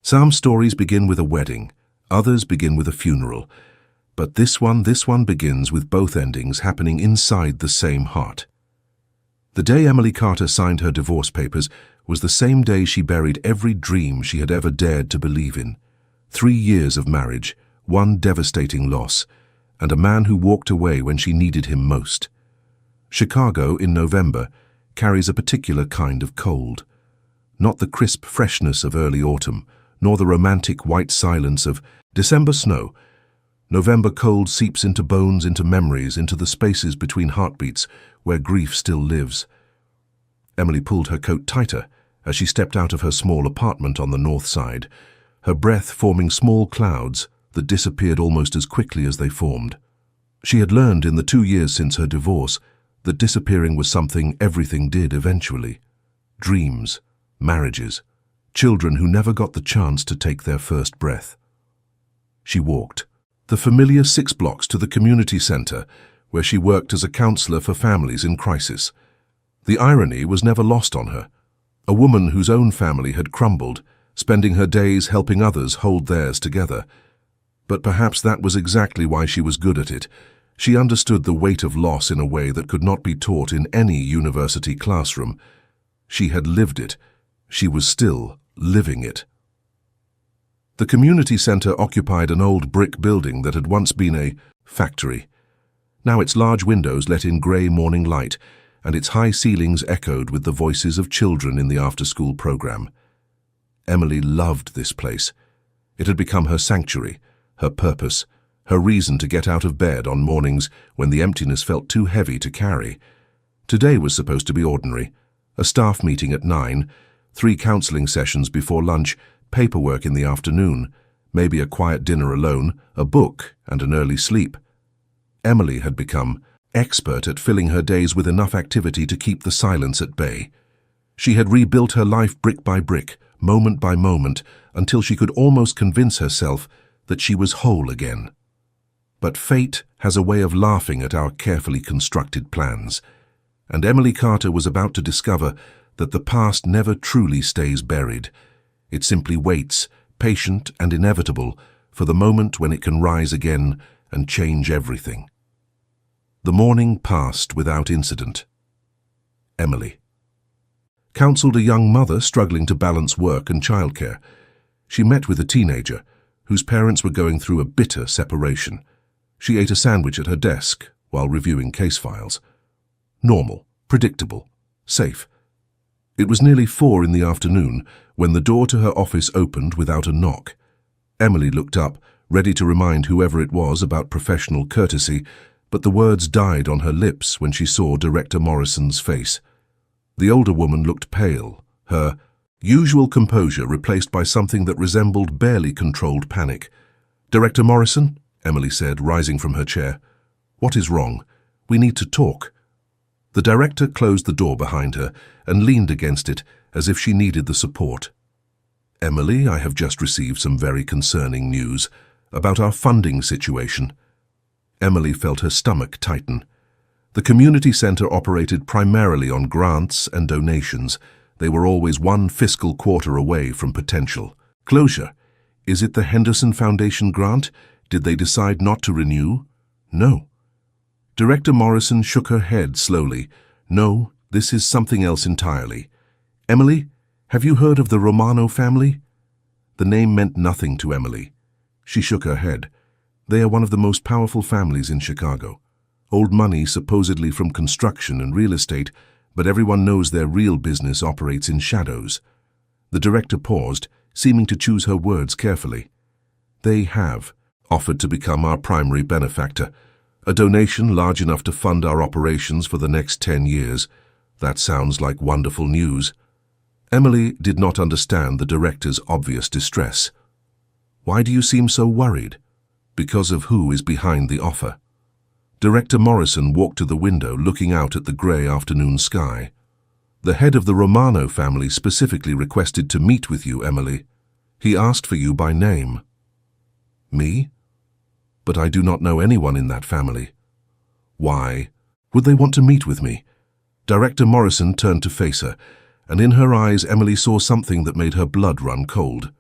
Some stories begin with a wedding, others begin with a funeral, but this one begins with both endings happening inside the same heart. The day Emily Carter signed her divorce papers was the same day she buried every dream she had ever dared to believe in. 3 years of marriage, one devastating loss, and a man who walked away when she needed him most. Chicago in November carries a particular kind of cold. Not the crisp freshness of early autumn, nor the romantic white silence of December snow. November cold seeps into bones, into memories, into the spaces between heartbeats where grief still lives. Emily pulled her coat tighter as she stepped out of her small apartment on the north side, her breath forming small clouds that disappeared almost as quickly as they formed. She had learned in the 2 years since her divorce that disappearing was something everything did eventually. Dreams, marriages, children who never got the chance to take their first breath. She walked the familiar 6 blocks to the community center, where she worked as a counselor for families in crisis. The irony was never lost on her. A woman whose own family had crumbled, spending her days helping others hold theirs together. But perhaps that was exactly why she was good at it. She understood the weight of loss in a way that could not be taught in any university classroom. She had lived it. She was still living it. The community center occupied an old brick building that had once been a factory. Now its large windows let in grey morning light, and its high ceilings echoed with the voices of children in the after-school program. Emily loved this place. It had become her sanctuary, her purpose, her reason to get out of bed on mornings when the emptiness felt too heavy to carry. Today was supposed to be ordinary. A staff meeting at 9, 3 counseling sessions before lunch, paperwork in the afternoon, maybe a quiet dinner alone, a book, and an early sleep. Emily had become expert at filling her days with enough activity to keep the silence at bay. She had rebuilt her life brick by brick, moment by moment, until she could almost convince herself that she was whole again. But fate has a way of laughing at our carefully constructed plans, and Emily Carter was about to discover that the past never truly stays buried. It simply waits, patient and inevitable, for the moment when it can rise again and change everything. The morning passed without incident. Emily counseled a young mother struggling to balance work and childcare. She met with a teenager whose parents were going through a bitter separation. She ate a sandwich at her desk while reviewing case files. Normal, predictable, safe. It was nearly 4 in the afternoon when the door to her office opened without a knock. Emily looked up, ready to remind whoever it was about professional courtesy, but the words died on her lips when she saw Director Morrison's face. The older woman looked pale, her usual composure replaced by something that resembled barely controlled panic. "Director Morrison," Emily said, rising from her chair. "What is wrong? We need to talk." The director closed the door behind her and leaned against it as if she needed the support. "Emily, I have just received some very concerning news about our funding situation." Emily felt her stomach tighten. The community center operated primarily on grants and donations. They were always 1 fiscal quarter away from potential closure. Is it the Henderson Foundation grant? Did they decide not to renew? No. Director Morrison shook her head slowly. "No, this is something else entirely. Emily, have you heard of the Romano family?" The name meant nothing to Emily. She shook her head. They are one of the most powerful families in Chicago. Old money supposedly from construction and real estate, but everyone knows their real business operates in shadows. The director paused, seeming to choose her words carefully. "They have offered to become our primary benefactor. A donation large enough to fund our operations for the next 10 years. That sounds like wonderful news." Emily did not understand the director's obvious distress. "Why do you seem so worried?" "Because of who is behind the offer." Director Morrison walked to the window, looking out at the grey afternoon sky. "The head of the Romano family specifically requested to meet with you, Emily. He asked for you by name." "Me? But I do not know anyone in that family." "Why would they want to meet with me?" Director Morrison turned to face her, and in her eyes Emily saw something that made her blood run cold.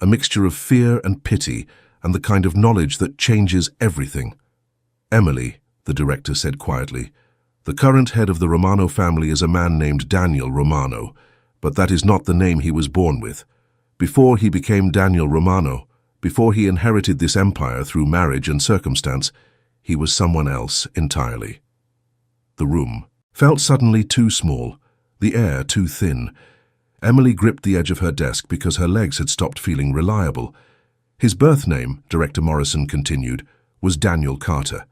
a mixture of fear and pity, and the kind of knowledge that changes everything. "Emily," the director said quietly, "the current head of the Romano family is a man named Daniel Romano, but that is not the name he was born with. Before he became Daniel Romano, before he inherited this empire through marriage and circumstance, he was someone else entirely." The room felt suddenly too small, the air too thin. Emily gripped the edge of her desk because her legs had stopped feeling reliable. "His birth name," Director Morrison continued, "was Daniel Carter,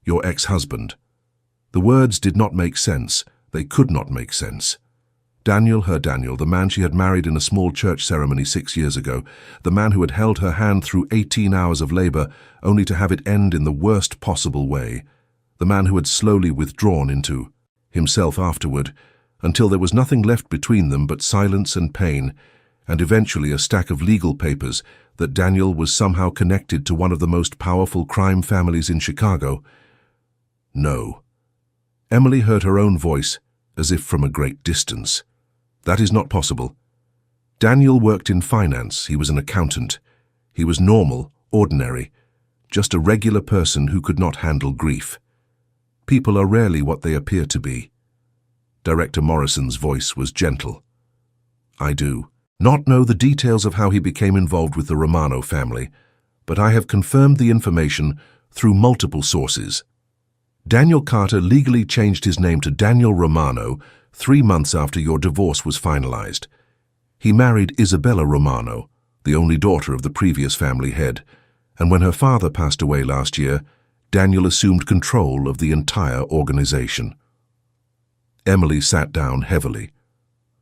your ex-husband." The words did not make sense. They could not make sense. Daniel, her Daniel, the man she had married in a small church ceremony 6 years ago, the man who had held her hand through 18 hours of labor only to have it end in the worst possible way, the man who had slowly withdrawn into himself afterward, until there was nothing left between them but silence and pain, and eventually a stack of legal papers that Daniel was somehow connected to one of the most powerful crime families in Chicago. No. Emily heard her own voice, as if from a great distance. "That is not possible. Daniel worked in finance. He was an accountant. He was normal, ordinary, just a regular person who could not handle grief. People are rarely what they appear to be." Director Morrison's voice was gentle. "I do not know the details of how he became involved with the Romano family, but I have confirmed the information through multiple sources. Daniel Carter legally changed his name to Daniel Romano 3 months after your divorce was finalized. He married Isabella Romano, the only daughter of the previous family head, and when her father passed away last year, Daniel assumed control of the entire organization." Emily sat down heavily.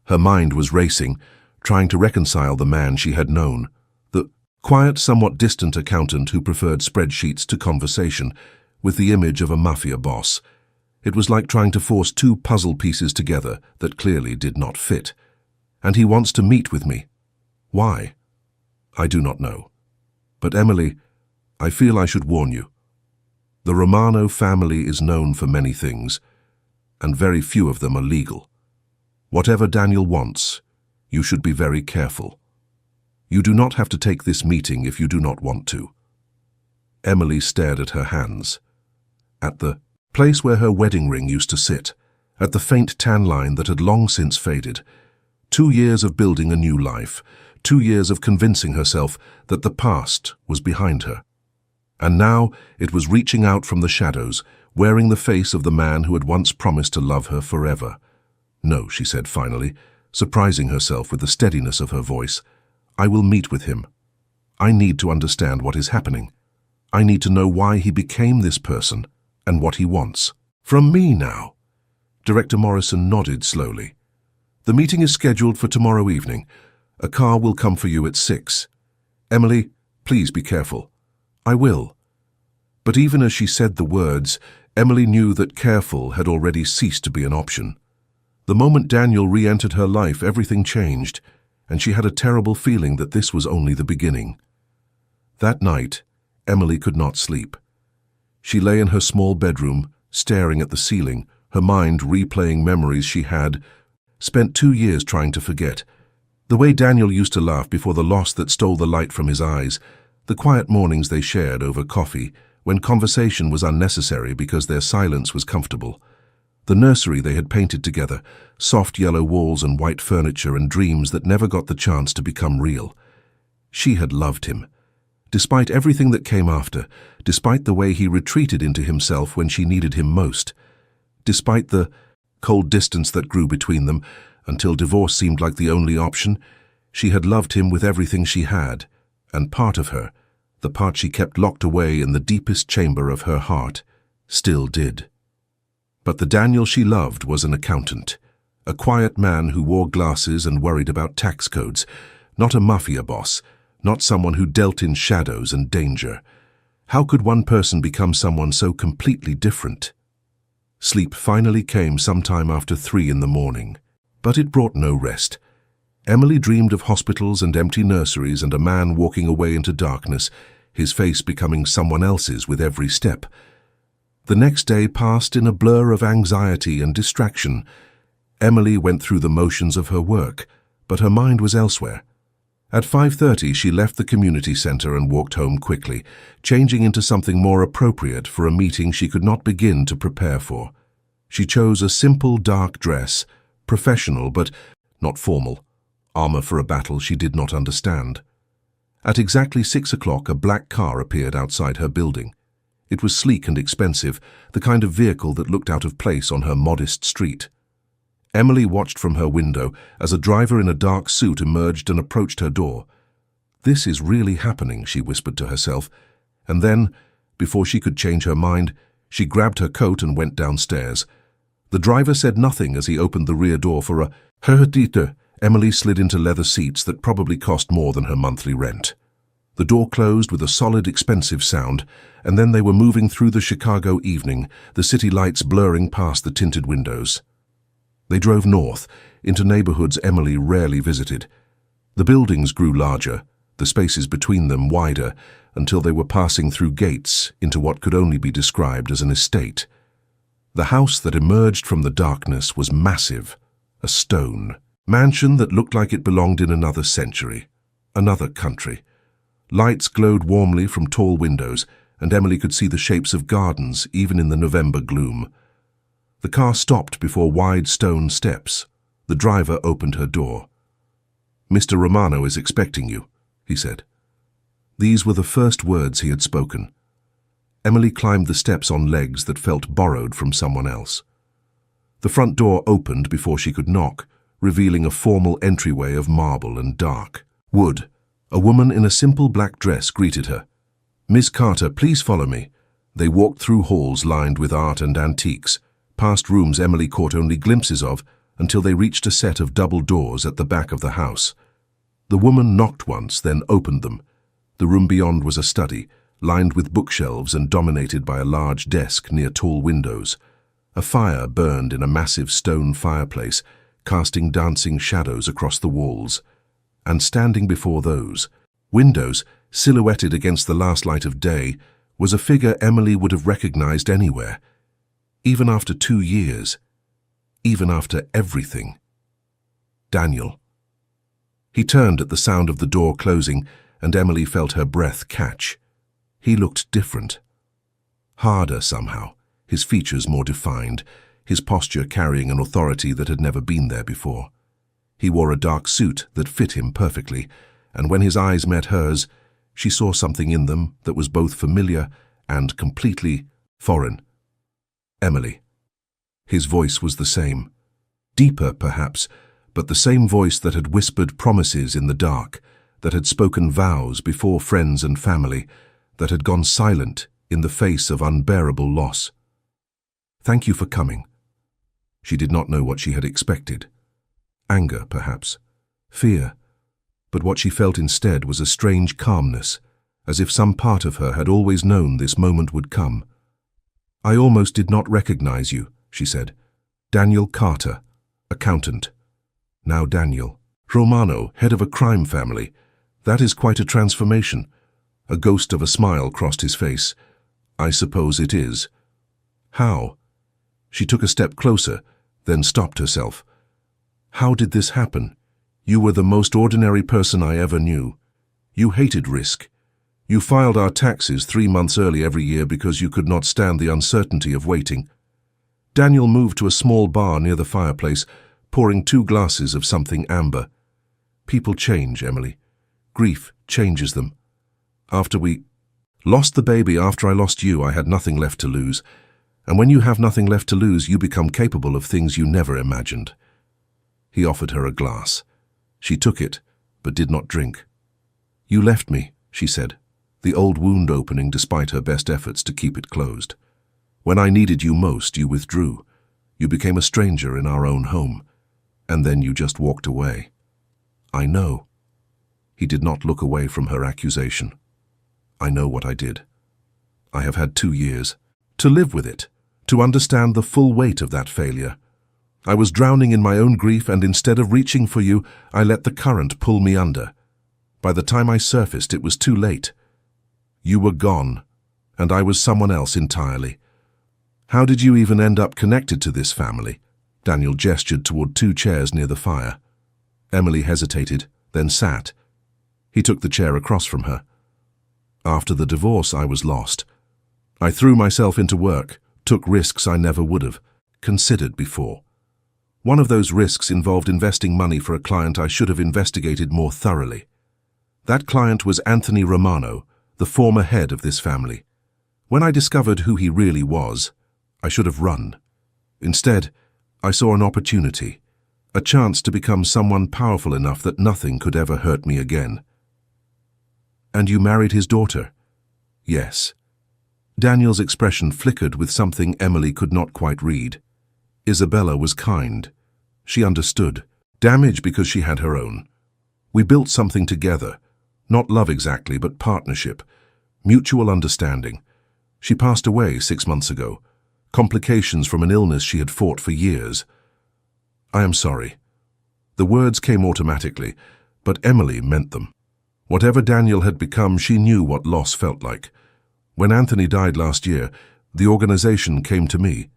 Her mind was racing, trying to reconcile the man she had known, the quiet, somewhat distant accountant who preferred spreadsheets to conversation, with the image of a Mafia boss. It was like trying to force 2 puzzle pieces together that clearly did not fit. "And he wants to meet with me. Why? I do not know. But Emily, I feel I should warn you. The Romano family is known for many things, and very few of them are legal. Whatever Daniel wants, you should be very careful. You do not have to take this meeting if you do not want to." Emily stared at her hands, at the place where her wedding ring used to sit, at the faint tan line that had long since faded. 2 years of building a new life, 2 years of convincing herself that the past was behind her. And now it was reaching out from the shadows, wearing the face of the man who had once promised to love her forever. "No," she said finally, surprising herself with the steadiness of her voice. "I will meet with him. I need to understand what is happening. I need to know why he became this person and what he wants. From me now." Director Morrison nodded slowly. "The meeting is scheduled for tomorrow evening. A car will come for you at 6. Emily, please be careful." "I will." But even as she said the words, Emily knew that careful had already ceased to be an option. The moment Daniel re-entered her life, everything changed, and she had a terrible feeling that this was only the beginning. That night, Emily could not sleep. She lay in her small bedroom, staring at the ceiling, her mind replaying memories she had spent 2 years trying to forget. The way Daniel used to laugh before the loss that stole the light from his eyes, the quiet mornings they shared over coffee, when conversation was unnecessary because their silence was comfortable. The nursery they had painted together, soft yellow walls and white furniture and dreams that never got the chance to become real. She had loved him. Despite everything that came after, despite the way he retreated into himself when she needed him most, despite the cold distance that grew between them until divorce seemed like the only option, she had loved him with everything she had, and part of her, the part she kept locked away in the deepest chamber of her heart, still did. But the Daniel she loved was an accountant, a quiet man who wore glasses and worried about tax codes, not a mafia boss, not someone who dealt in shadows and danger. How could one person become someone so completely different? Sleep finally came sometime after 3 in the morning, but it brought no rest. Emily dreamed of hospitals and empty nurseries and a man walking away into darkness, his face becoming someone else's with every step. The next day passed in a blur of anxiety and distraction. Emily went through the motions of her work, but her mind was elsewhere. At 5:30, she left the community center and walked home quickly, changing into something more appropriate for a meeting she could not begin to prepare for. She chose a simple dark dress, professional but not formal, armor for a battle she did not understand. At exactly 6 o'clock, a black car appeared outside her building. It was sleek and expensive, the kind of vehicle that looked out of place on her modest street. Emily watched from her window as a driver in a dark suit emerged and approached her door. "This is really happening," she whispered to herself, and then, before she could change her mind, she grabbed her coat and went downstairs. The driver said nothing as he opened the rear door for a "Hertite." Emily slid into leather seats that probably cost more than her monthly rent. The door closed with a solid, expensive sound, and then they were moving through the Chicago evening, the city lights blurring past the tinted windows. They drove north, into neighborhoods Emily rarely visited. The buildings grew larger, the spaces between them wider, until they were passing through gates into what could only be described as an estate. The house that emerged from the darkness was massive, a stone mansion that looked like it belonged in another century, another country. Lights glowed warmly from tall windows, and Emily could see the shapes of gardens even in the November gloom. The car stopped before wide stone steps. The driver opened her door. "Mr. Romano is expecting you," he said. These were the first words he had spoken. Emily climbed the steps on legs that felt borrowed from someone else. The front door opened before she could knock, revealing a formal entryway of marble and dark wood. A woman in a simple black dress greeted her. "Miss Carter, please follow me." They walked through halls lined with art and antiques, past rooms Emily caught only glimpses of, until they reached a set of double doors at the back of the house. The woman knocked once, then opened them. The room beyond was a study, lined with bookshelves and dominated by a large desk near tall windows. A fire burned in a massive stone fireplace, casting dancing shadows across the walls. And standing before those windows, silhouetted against the last light of day, was a figure Emily would have recognized anywhere. Even after 2 years, even after everything. Daniel. He turned at the sound of the door closing, and Emily felt her breath catch. He looked different. Harder somehow, his features more defined, his posture carrying an authority that had never been there before. He wore a dark suit that fit him perfectly, and when his eyes met hers, she saw something in them that was both familiar and completely foreign. "Emily." His voice was the same. Deeper, perhaps, but the same voice that had whispered promises in the dark, that had spoken vows before friends and family, that had gone silent in the face of unbearable loss. "Thank you for coming." She did not know what she had expected. Anger, perhaps. Fear. But what she felt instead was a strange calmness, as if some part of her had always known this moment would come. "I almost did not recognize you," she said. "Daniel Carter, accountant. Now Daniel Romano, head of a crime family. That is quite a transformation." A ghost of a smile crossed his face. "I suppose it is." "How?" She took a step closer, then stopped herself. "How did this happen? You were the most ordinary person I ever knew. You hated risk. You filed our taxes 3 months early every year because you could not stand the uncertainty of waiting." Daniel moved to a small bar near the fireplace, pouring 2 glasses of something amber. "People change, Emily. Grief changes them. After we lost the baby, after I lost you, I had nothing left to lose. And when you have nothing left to lose, you become capable of things you never imagined." He offered her a glass. She took it, but did not drink. "You left me," she said, the old wound opening despite her best efforts to keep it closed. "When I needed you most, you withdrew. You became a stranger in our own home, and then you just walked away." "I know." He did not look away from her accusation. "I know what I did. I have had 2 years to live with it, to understand the full weight of that failure. I was drowning in my own grief, and instead of reaching for you, I let the current pull me under. By the time I surfaced, it was too late. You were gone, and I was someone else entirely. How did you even end up connected to this family?" Daniel gestured toward 2 chairs near the fire. Emily hesitated, then sat. He took the chair across from her. After the divorce, I was lost. I threw myself into work, took risks I never would have considered before. One of those risks involved investing money for a client I should have investigated more thoroughly. That client was Anthony Romano, the former head of this family. When I discovered who he really was, I should have run. Instead, I saw an opportunity, a chance to become someone powerful enough that nothing could ever hurt me again. And you married his daughter? Yes. Daniel's expression flickered with something Emily could not quite read. Isabella was kind. She understood. Damage because she had her own. We built something together. Not love exactly, but partnership. Mutual understanding. She passed away 6 months ago. Complications from an illness she had fought for years. I am sorry. The words came automatically, but Emily meant them. Whatever Daniel had become, she knew what loss felt like. When Anthony died last year, the organization came to me.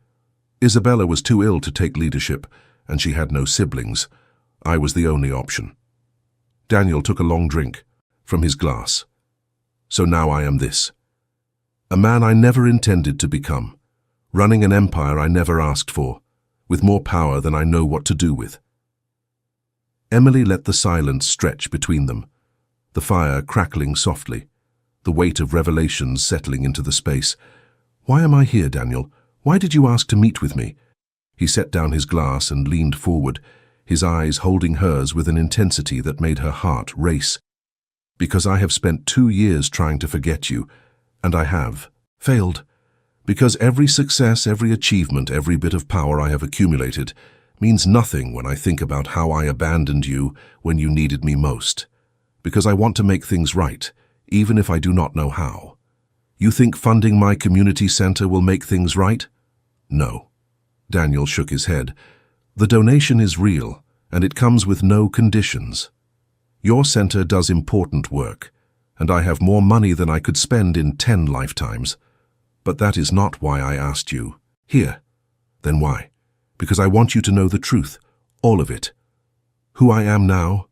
Isabella was too ill to take leadership, and she had no siblings. I was the only option. Daniel took a long drink from his glass. So now I am this. A man I never intended to become, running an empire I never asked for, with more power than I know what to do with. Emily let the silence stretch between them, the fire crackling softly, the weight of revelations settling into the space. Why am I here, Daniel? Why did you ask to meet with me? He set down his glass and leaned forward, his eyes holding hers with an intensity that made her heart race. Because I have spent 2 years trying to forget you, and I have failed. Because every success, every achievement, every bit of power I have accumulated means nothing when I think about how I abandoned you when you needed me most. Because I want to make things right, even if I do not know how. You think funding my community center will make things right? No. Daniel shook his head. The donation is real, and it comes with no conditions. Your center does important work, and I have more money than I could spend in 10 lifetimes. But that is not why I asked you. Here. Then why? Because I want you to know the truth, all of it. Who I am now,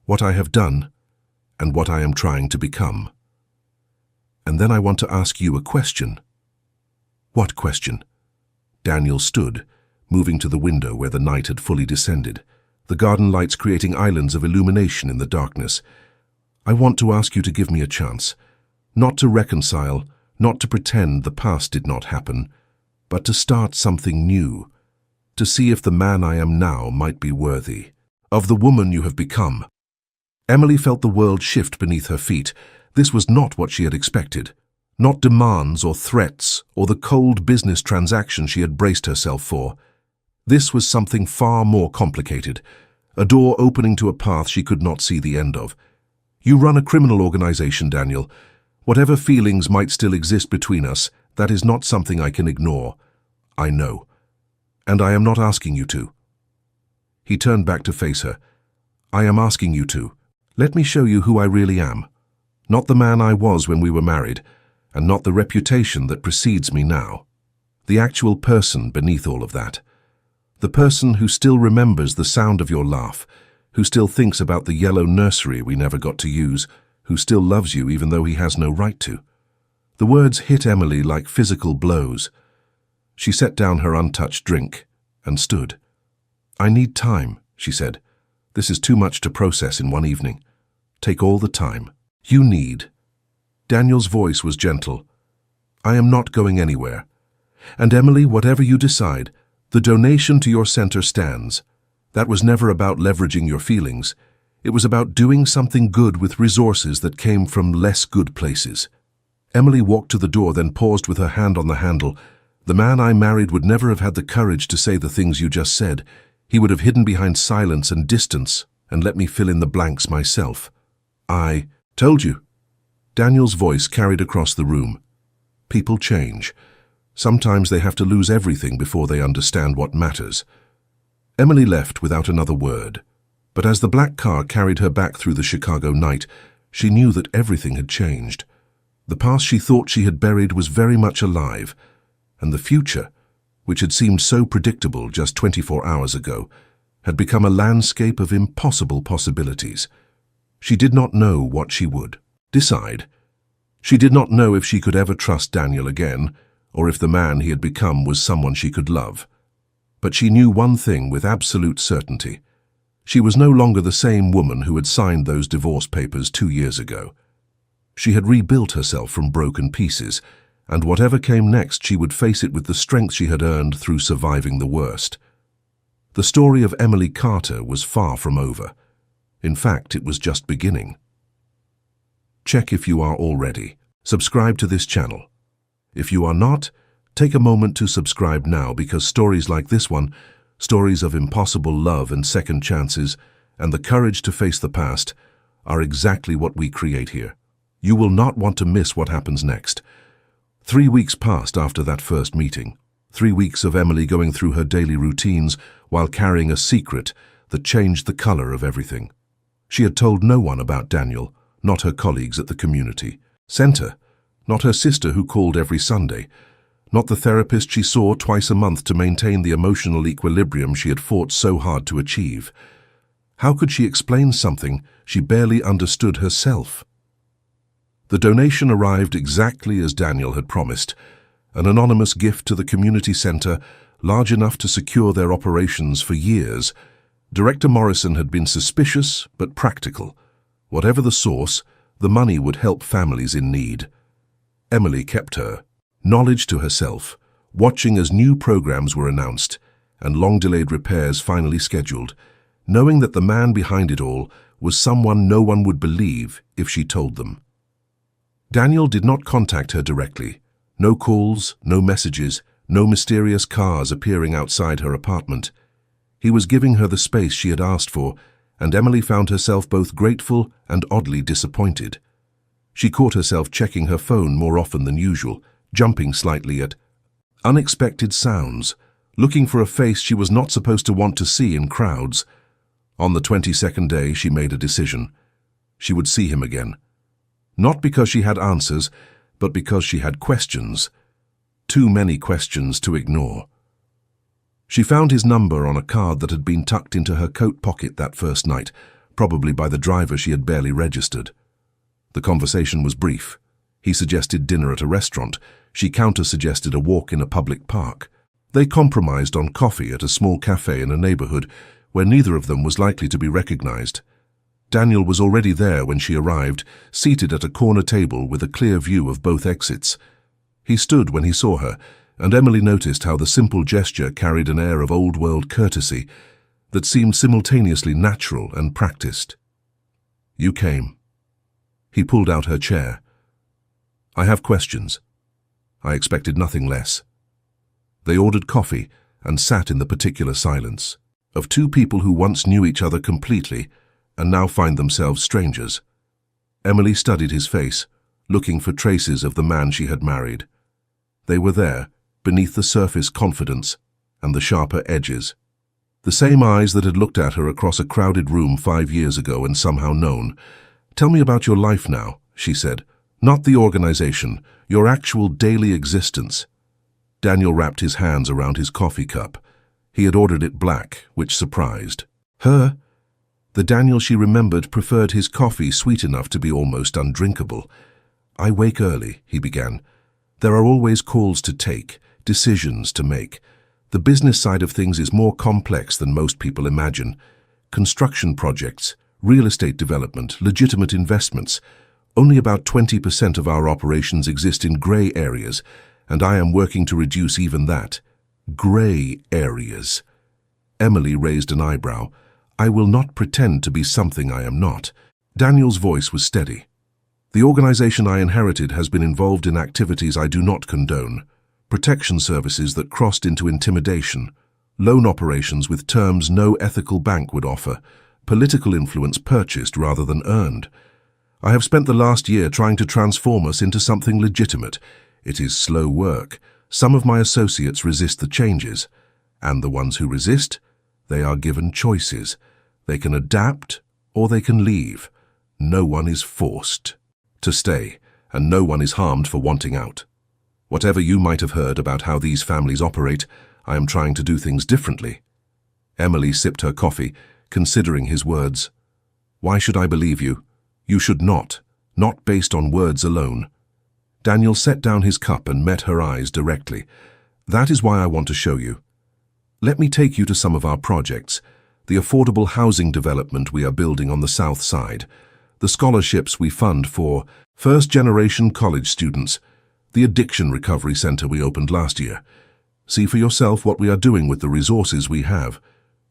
what I have done, and what I am trying to become. And then I want to ask you a question. What question? Daniel stood, moving to the window where the night had fully descended, the garden lights creating islands of illumination in the darkness. I want to ask you to give me a chance, not to reconcile, not to pretend the past did not happen, but to start something new, to see if the man I am now might be worthy of the woman you have become. Emily felt the world shift beneath her feet. This was not what she had expected. Not demands or threats or the cold business transaction she had braced herself for. This was something far more complicated, a door opening to a path she could not see the end of. You run a criminal organization, Daniel. Whatever feelings might still exist between us, that is not something I can ignore. I know. And I am not asking you to. He turned back to face her. I am asking you to. Let me show you who I really am. Not the man I was when we were married, and not the reputation that precedes me now. The actual person beneath all of that. The person who still remembers the sound of your laugh, who still thinks about the yellow nursery we never got to use, who still loves you even though he has no right to. The words hit Emily like physical blows. She set down her untouched drink and stood. I need time, she said. This is too much to process in one evening. Take all the time you need. Daniel's voice was gentle. I am not going anywhere. And Emily, whatever you decide, the donation to your center stands. That was never about leveraging your feelings. It was about doing something good with resources that came from less good places. Emily walked to the door, then paused with her hand on the handle. The man I married would never have had the courage to say the things you just said. He would have hidden behind silence and distance and let me fill in the blanks myself. I told you. Daniel's voice carried across the room. People change. Sometimes they have to lose everything before they understand what matters. Emily left without another word, but as the black car carried her back through the Chicago night, she knew that everything had changed. The past she thought she had buried was very much alive, and the future, which had seemed so predictable just 24 hours ago, had become a landscape of impossible possibilities. She did not know what she would decide. She did not know if she could ever trust Daniel again, or if the man he had become was someone she could love. But she knew one thing with absolute certainty. She was no longer the same woman who had signed those divorce papers 2 years ago. She had rebuilt herself from broken pieces, and whatever came next, she would face it with the strength she had earned through surviving the worst. The story of Emily Carter was far from over. In fact, it was just beginning. Check if you are already. Subscribe to this channel. If you are not, take a moment to subscribe now, because stories like this one, stories of impossible love and second chances, and the courage to face the past, are exactly what we create here. You will not want to miss what happens next. 3 weeks passed after that first meeting. 3 weeks of Emily going through her daily routines while carrying a secret that changed the color of everything. She had told no one about Daniel, not her colleagues at the community center, not her sister who called every Sunday, not the therapist she saw twice a month to maintain the emotional equilibrium she had fought so hard to achieve. How could she explain something she barely understood herself? The donation arrived exactly as Daniel had promised, an anonymous gift to the community center large enough to secure their operations for years. Director Morrison had been suspicious but practical. Whatever the source, the money would help families in need. Emily kept her knowledge to herself, watching as new programs were announced and long-delayed repairs finally scheduled, knowing that the man behind it all was someone no one would believe if she told them. Daniel did not contact her directly. No calls, no messages, no mysterious cars appearing outside her apartment. He was giving her the space she had asked for, and Emily found herself both grateful and oddly disappointed. She caught herself checking her phone more often than usual, jumping slightly at unexpected sounds, looking for a face she was not supposed to want to see in crowds. On the 22nd day, she made a decision. She would see him again. Not because she had answers, but because she had questions. Too many questions to ignore. She found his number on a card that had been tucked into her coat pocket that first night, probably by the driver she had barely registered. The conversation was brief. He suggested dinner at a restaurant. She counter-suggested a walk in a public park. They compromised on coffee at a small cafe in a neighborhood where neither of them was likely to be recognized. Daniel was already there when she arrived, seated at a corner table with a clear view of both exits. He stood when he saw her, and Emily noticed how the simple gesture carried an air of old-world courtesy that seemed simultaneously natural and practiced. "You came." He pulled out her chair. "I have questions." I expected nothing less. They ordered coffee and sat in the particular silence of two people who once knew each other completely and now find themselves strangers. Emily studied his face, looking for traces of the man she had married. They were there, beneath the surface confidence and the sharper edges. The same eyes that had looked at her across a crowded room 5 years ago and somehow known. "Tell me about your life now," she said. "Not the organization, your actual daily existence." Daniel wrapped his hands around his coffee cup. He had ordered it black, which surprised her. The Daniel she remembered preferred his coffee sweet enough to be almost undrinkable. "I wake early," he began. "There are always calls to take, decisions to make. The business side of things is more complex than most people imagine. Construction projects, real estate development, legitimate investments. Only about 20% of our operations exist in gray areas, and I am working to reduce even that." Gray areas. Emily raised an eyebrow. "I will not pretend to be something I am not." Daniel's voice was steady. "The organization I inherited has been involved in activities I do not condone. Protection services that crossed into intimidation, loan operations with terms no ethical bank would offer, political influence purchased rather than earned. I have spent the last year trying to transform us into something legitimate. It is slow work. Some of my associates resist the changes, and the ones who resist, they are given choices. They can adapt or they can leave. No one is forced to stay, and no one is harmed for wanting out. Whatever you might have heard about how these families operate, I am trying to do things differently." Emily sipped her coffee, considering his words. "Why should I believe you?" You should not based on words alone. Daniel set down his cup and met her eyes directly. That is why I want to show you. Let me take you to some of our projects, the affordable housing development we are building on the south side, the scholarships we fund for first-generation college students, the addiction recovery center we opened last year. See for yourself what we are doing with the resources we have.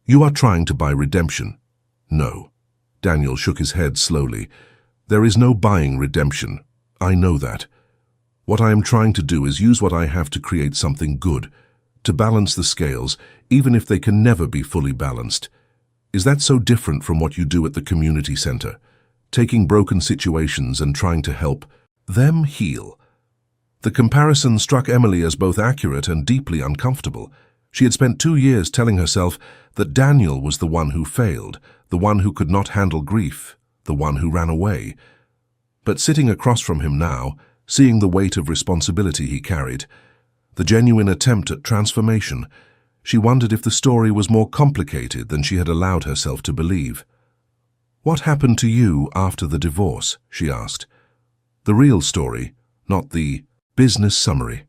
You are trying to buy redemption. No. Daniel shook his head slowly. There is no buying redemption. I know that. What I am trying to do is use what I have to create something good, to balance the scales, even if they can never be fully balanced. Is that so different from what you do at the community center? Taking broken situations and trying to help them heal. The comparison struck Emily as both accurate and deeply uncomfortable. She had spent 2 years telling herself that Daniel was the one who failed, the one who could not handle grief, the one who ran away. But sitting across from him now, seeing the weight of responsibility he carried, the genuine attempt at transformation, she wondered if the story was more complicated than she had allowed herself to believe. "What happened to you after the divorce?" she asked. The real story, not the business summary.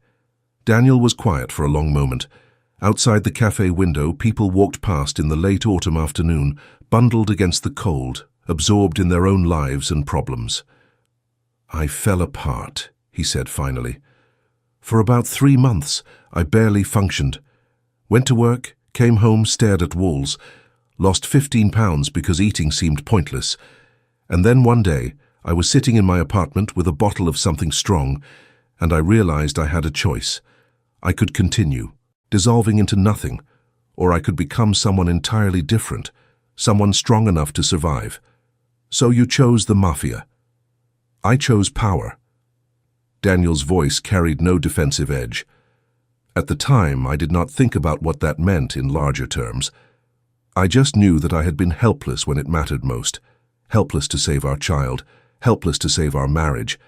Daniel was quiet for a long moment. Outside the cafe window, people walked past in the late autumn afternoon, bundled against the cold, absorbed in their own lives and problems. "I fell apart," he said finally. "For about 3 months, I barely functioned. Went to work, came home, stared at walls, lost 15 pounds because eating seemed pointless. And then one day, I was sitting in my apartment with a bottle of something strong, and I realized I had a choice. I could continue, dissolving into nothing, or I could become someone entirely different, someone strong enough to survive. So you chose the Mafia. I chose power." Daniel's voice carried no defensive edge. At the time, I did not think about what that meant in larger terms. I just knew that I had been helpless when it mattered most, helpless to save our child, helpless to save our marriage,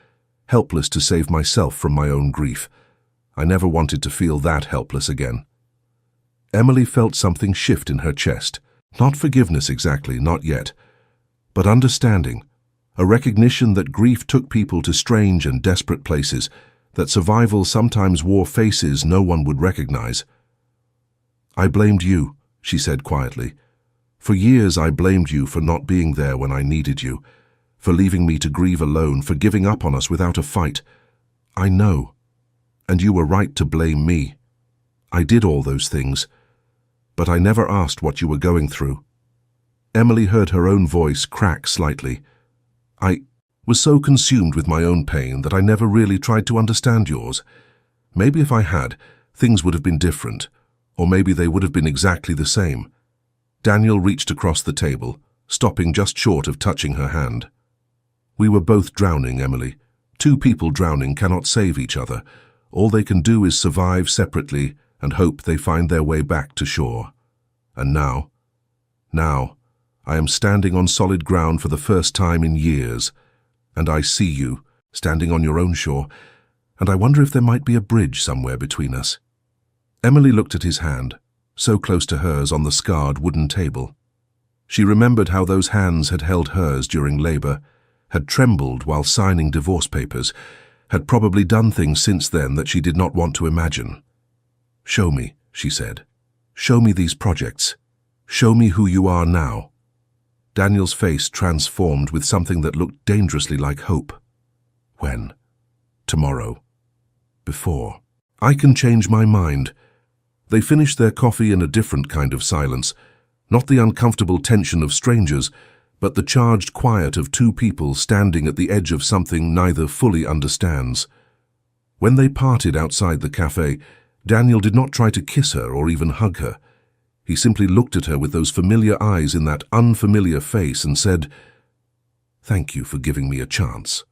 helpless to save myself from my own grief. I never wanted to feel that helpless again. Emily felt something shift in her chest. Not forgiveness exactly, not yet, but understanding, a recognition that grief took people to strange and desperate places, that survival sometimes wore faces no one would recognize. "I blamed you," she said quietly. "For years I blamed you for not being there when I needed you, for leaving me to grieve alone, for giving up on us without a fight. I know. And you were right to blame me. I did all those things, but I never asked what you were going through." Emily heard her own voice crack slightly. "I was so consumed with my own pain that I never really tried to understand yours. Maybe if I had, things would have been different, or maybe they would have been exactly the same." Daniel reached across the table, stopping just short of touching her hand. "We were both drowning, Emily. 2 people drowning cannot save each other. All they can do is survive separately and hope they find their way back to shore. And now, I am standing on solid ground for the first time in years, and I see you, standing on your own shore, and I wonder if there might be a bridge somewhere between us." Emily looked at his hand, so close to hers on the scarred wooden table. She remembered how those hands had held hers during labor, had trembled while signing divorce papers, had probably done things since then that she did not want to imagine. "Show me," she said. "Show me these projects. Show me who you are now." Daniel's face transformed with something that looked dangerously like hope. "When? Tomorrow. Before. I can change my mind." They finished their coffee in a different kind of silence, not the uncomfortable tension of strangers, but the charged quiet of 2 people standing at the edge of something neither fully understands. When they parted outside the cafe, Daniel did not try to kiss her or even hug her. He simply looked at her with those familiar eyes in that unfamiliar face and said, "Thank you for giving me a chance."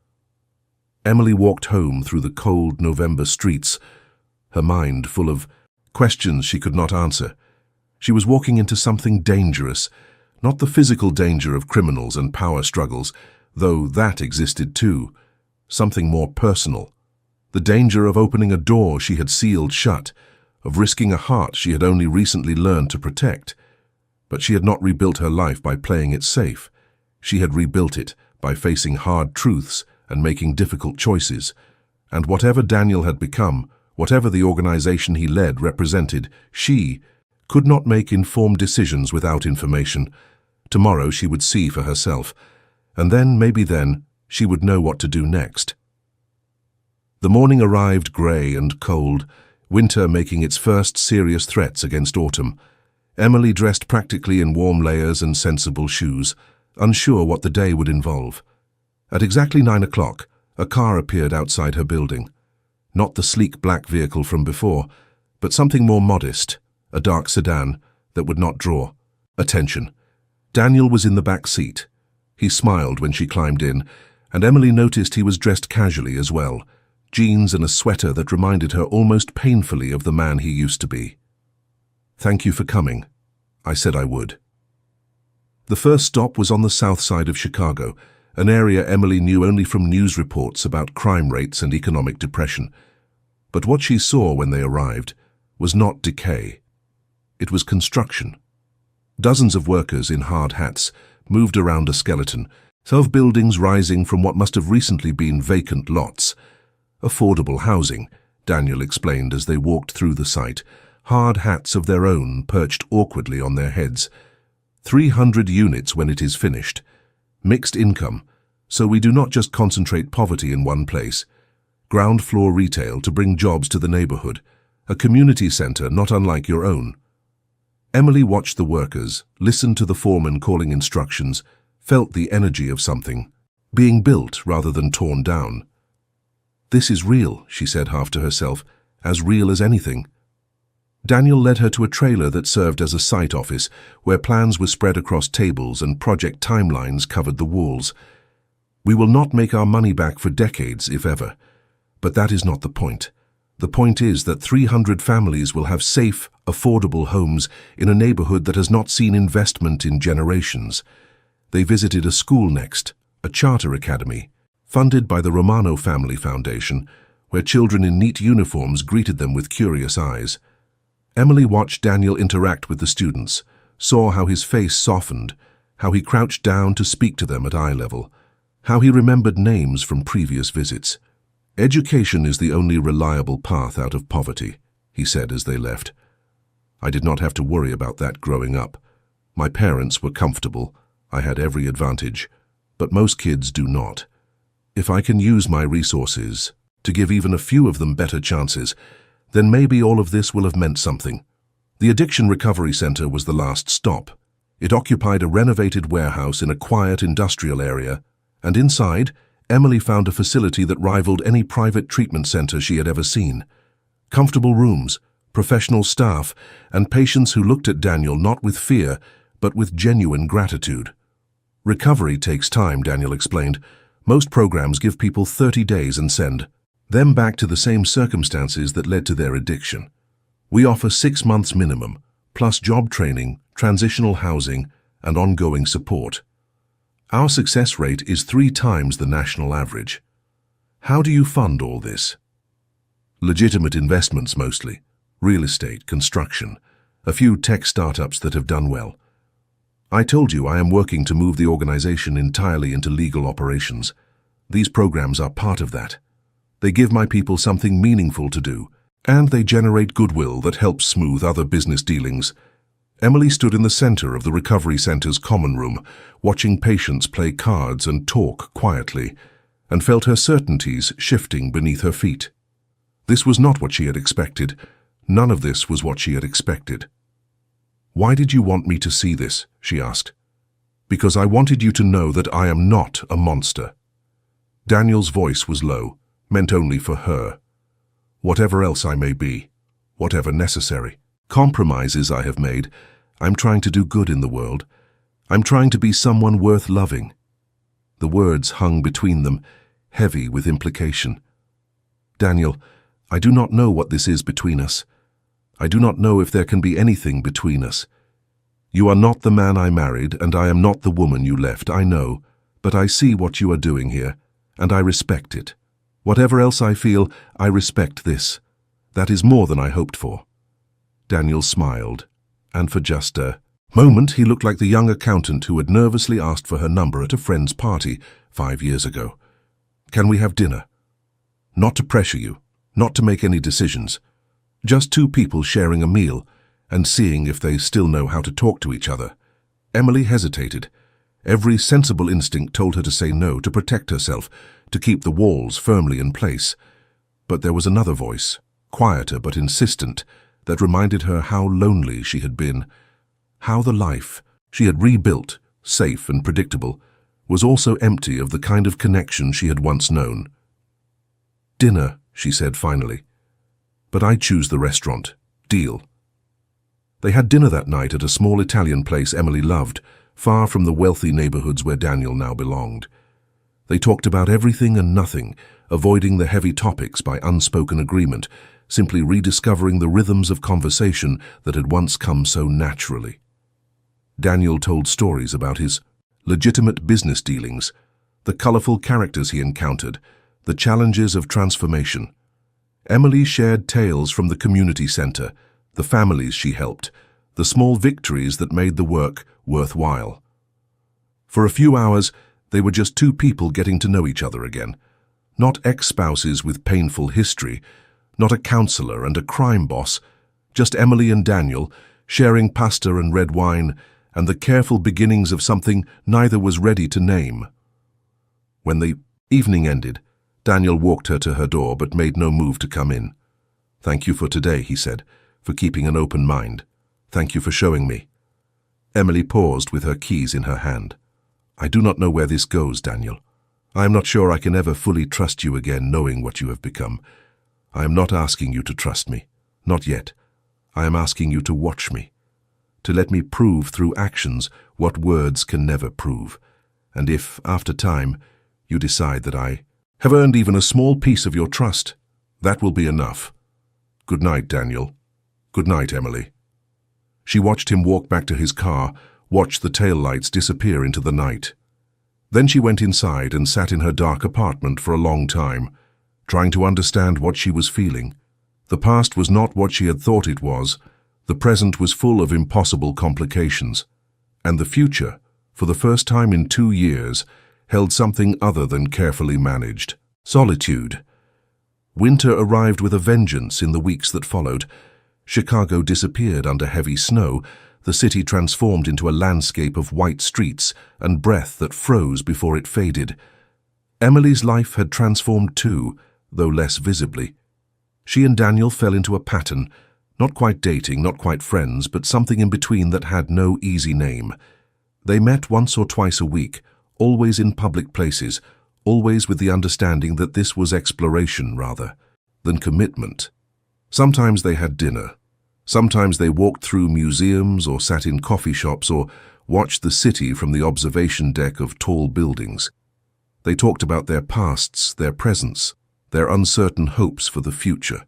Emily walked home through the cold November streets, her mind full of questions she could not answer. She was walking into something dangerous, not the physical danger of criminals and power struggles, though that existed too, something more personal. The danger of opening a door she had sealed shut, of risking a heart she had only recently learned to protect. But she had not rebuilt her life by playing it safe. She had rebuilt it by facing hard truths and making difficult choices. And whatever Daniel had become, whatever the organization he led represented, she could not make informed decisions without information. Tomorrow she would see for herself, and then, maybe then, she would know what to do next. The morning arrived grey and cold, winter making its first serious threats against autumn. Emily dressed practically in warm layers and sensible shoes, unsure what the day would involve. At exactly 9 o'clock, a car appeared outside her building. Not the sleek black vehicle from before, but something more modest, a dark sedan that would not draw attention. Daniel was in the back seat. He smiled when she climbed in, and Emily noticed he was dressed casually as well, jeans and a sweater that reminded her almost painfully of the man he used to be. "Thank you for coming. I said I would." The first stop was on the south side of Chicago, an area Emily knew only from news reports about crime rates and economic depression. But what she saw when they arrived was not decay. It was construction. Dozens of workers in hard hats moved around a skeleton, of buildings rising from what must have recently been vacant lots. Affordable housing, Daniel explained as they walked through the site, hard hats of their own perched awkwardly on their heads. 300 units when it is finished. Mixed income, so we do not just concentrate poverty in one place. Ground floor retail to bring jobs to the neighborhood. A community center not unlike your own. Emily watched the workers, listened to the foreman calling instructions, felt the energy of something, being built rather than torn down. "This is real," she said half to herself, "as real as anything." Daniel led her to a trailer that served as a site office, where plans were spread across tables and project timelines covered the walls. "We will not make our money back for decades, if ever. But that is not the point. The point is that 300 families will have safe, affordable homes in a neighborhood that has not seen investment in generations." They visited a school next, a charter academy, funded by the Romano Family Foundation, where children in neat uniforms greeted them with curious eyes. Emily watched Daniel interact with the students, saw how his face softened, how he crouched down to speak to them at eye level, how he remembered names from previous visits. "Education is the only reliable path out of poverty," he said as they left. "I did not have to worry about that growing up. My parents were comfortable. I had every advantage, but most kids do not. If I can use my resources to give even a few of them better chances, then maybe all of this will have meant something." The Addiction Recovery Center was the last stop. It occupied a renovated warehouse in a quiet industrial area, and inside, Emily found a facility that rivaled any private treatment center she had ever seen. Comfortable rooms, professional staff, and patients who looked at Daniel not with fear, but with genuine gratitude. "Recovery takes time," Daniel explained. "Most programs give people 30 days and send them back to the same circumstances that led to their addiction. We offer 6 months minimum, plus job training, transitional housing, and ongoing support. Our success rate is 3 times the national average." "How do you fund all this?" "Legitimate investments mostly. Real estate, construction, a few tech startups that have done well. I told you I am working to move the organization entirely into legal operations. These programs are part of that. They give my people something meaningful to do, and they generate goodwill that helps smooth other business dealings." Emily stood in the center of the recovery center's common room, watching patients play cards and talk quietly, and felt her certainties shifting beneath her feet. This was not what she had expected. None of this was what she had expected. "Why did you want me to see this?" she asked. "Because I wanted you to know that I am not a monster." Daniel's voice was low, meant only for her. "Whatever else I may be, whatever necessary compromises I have made, I'm trying to do good in the world. I'm trying to be someone worth loving." The words hung between them, heavy with implication. "Daniel, I do not know what this is between us. I do not know if there can be anything between us. You are not the man I married, and I am not the woman you left, I know, but I see what you are doing here, and I respect it. Whatever else I feel, I respect this. That is more than I hoped for." Daniel smiled, and for just a Moment, he looked like the young accountant who had nervously asked for her number at a friend's party 5 years ago. "Can we have dinner?" Not to pressure you, not to make any decisions. Just two people sharing a meal and seeing if they still know how to talk to each other. Emily hesitated. Every sensible instinct told her to say no, to protect herself, to keep the walls firmly in place. But there was another voice, quieter but insistent, that reminded her how lonely she had been, how the life she had rebuilt, safe and predictable, was also empty of the kind of connection she had once known. "Dinner," she said finally. "But I choose the restaurant. Deal." They had dinner that night at a small Italian place Emily loved, far from the wealthy neighborhoods where Daniel now belonged. They talked about everything and nothing, avoiding the heavy topics by unspoken agreement, simply rediscovering the rhythms of conversation that had once come so naturally. Daniel told stories about his legitimate business dealings, the colorful characters he encountered, the challenges of transformation. Emily shared tales from the community center, the families she helped, the small victories that made the work worthwhile. For a few hours, they were just two people getting to know each other again. Not ex-spouses with painful history, not a counselor and a crime boss, just Emily and Daniel, sharing pasta and red wine, and the careful beginnings of something neither was ready to name. When the evening ended, Daniel walked her to her door but made no move to come in. "Thank you for today," he said, "for keeping an open mind. Thank you for showing me." Emily paused with her keys in her hand. "I do not know where this goes, Daniel. I am not sure I can ever fully trust you again knowing what you have become. I am not asking you to trust me. Not yet. I am asking you to watch me. To let me prove through actions what words can never prove. And if, after time, you decide that I have earned even a small piece of your trust, that will be enough. Good night, Daniel. Good night, Emily." She watched him walk back to his car, watched the taillights disappear into the night. Then she went inside and sat in her dark apartment for a long time, trying to understand what she was feeling. The past was not what she had thought it was. The present was full of impossible complications. And the future, for the first time in 2 years, held something other than carefully managed: solitude. Winter arrived with a vengeance in the weeks that followed. Chicago disappeared under heavy snow, the city transformed into a landscape of white streets and breath that froze before it faded. Emily's life had transformed too, though less visibly. She and Daniel fell into a pattern, not quite dating, not quite friends, but something in between that had no easy name. They met once or twice a week, always in public places, always with the understanding that this was exploration rather than commitment. Sometimes they had dinner. Sometimes they walked through museums or sat in coffee shops or watched the city from the observation deck of tall buildings. They talked about their pasts, their presents, their uncertain hopes for the future.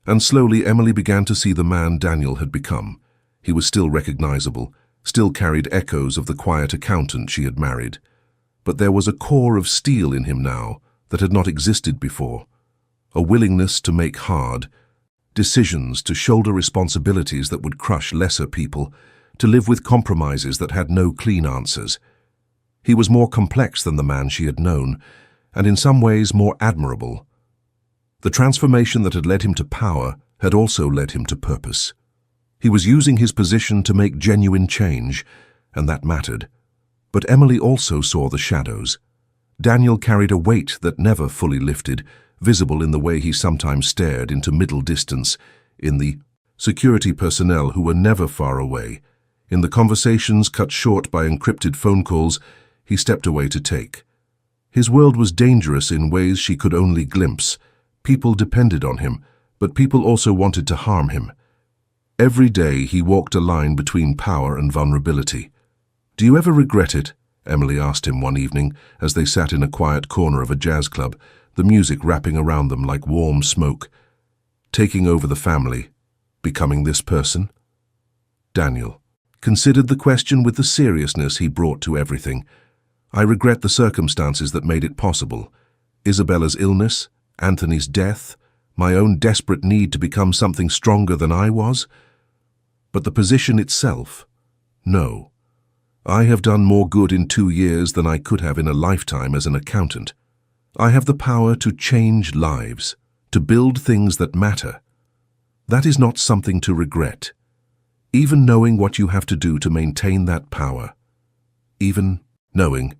And slowly Emily began to see the man Daniel had become. He was still recognizable, still carried echoes of the quiet accountant she had married. But there was a core of steel in him now that had not existed before. A willingness to make hard decisions, to shoulder responsibilities that would crush lesser people, to live with compromises that had no clean answers. He was more complex than the man she had known, and in some ways more admirable. The transformation that had led him to power had also led him to purpose. He was using his position to make genuine change, and that mattered. But Emily also saw the shadows. Daniel carried a weight that never fully lifted, visible in the way he sometimes stared into middle distance, in the security personnel who were never far away, in the conversations cut short by encrypted phone calls he stepped away to take. His world was dangerous in ways she could only glimpse. People depended on him, but people also wanted to harm him. Every day he walked a line between power and vulnerability. "Do you ever regret it?" Emily asked him one evening as they sat in a quiet corner of a jazz club, the music wrapping around them like warm smoke. "Taking over the family, becoming this person?" Daniel considered the question with the seriousness he brought to everything. "I regret the circumstances that made it possible. Isabella's illness, Anthony's death, my own desperate need to become something stronger than I was. But the position itself, No. I have done more good in 2 years than I could have in a lifetime as an accountant. I have the power to change lives, to build things that matter. That is not something to regret. Even knowing what you have to do to maintain that power. Even knowing.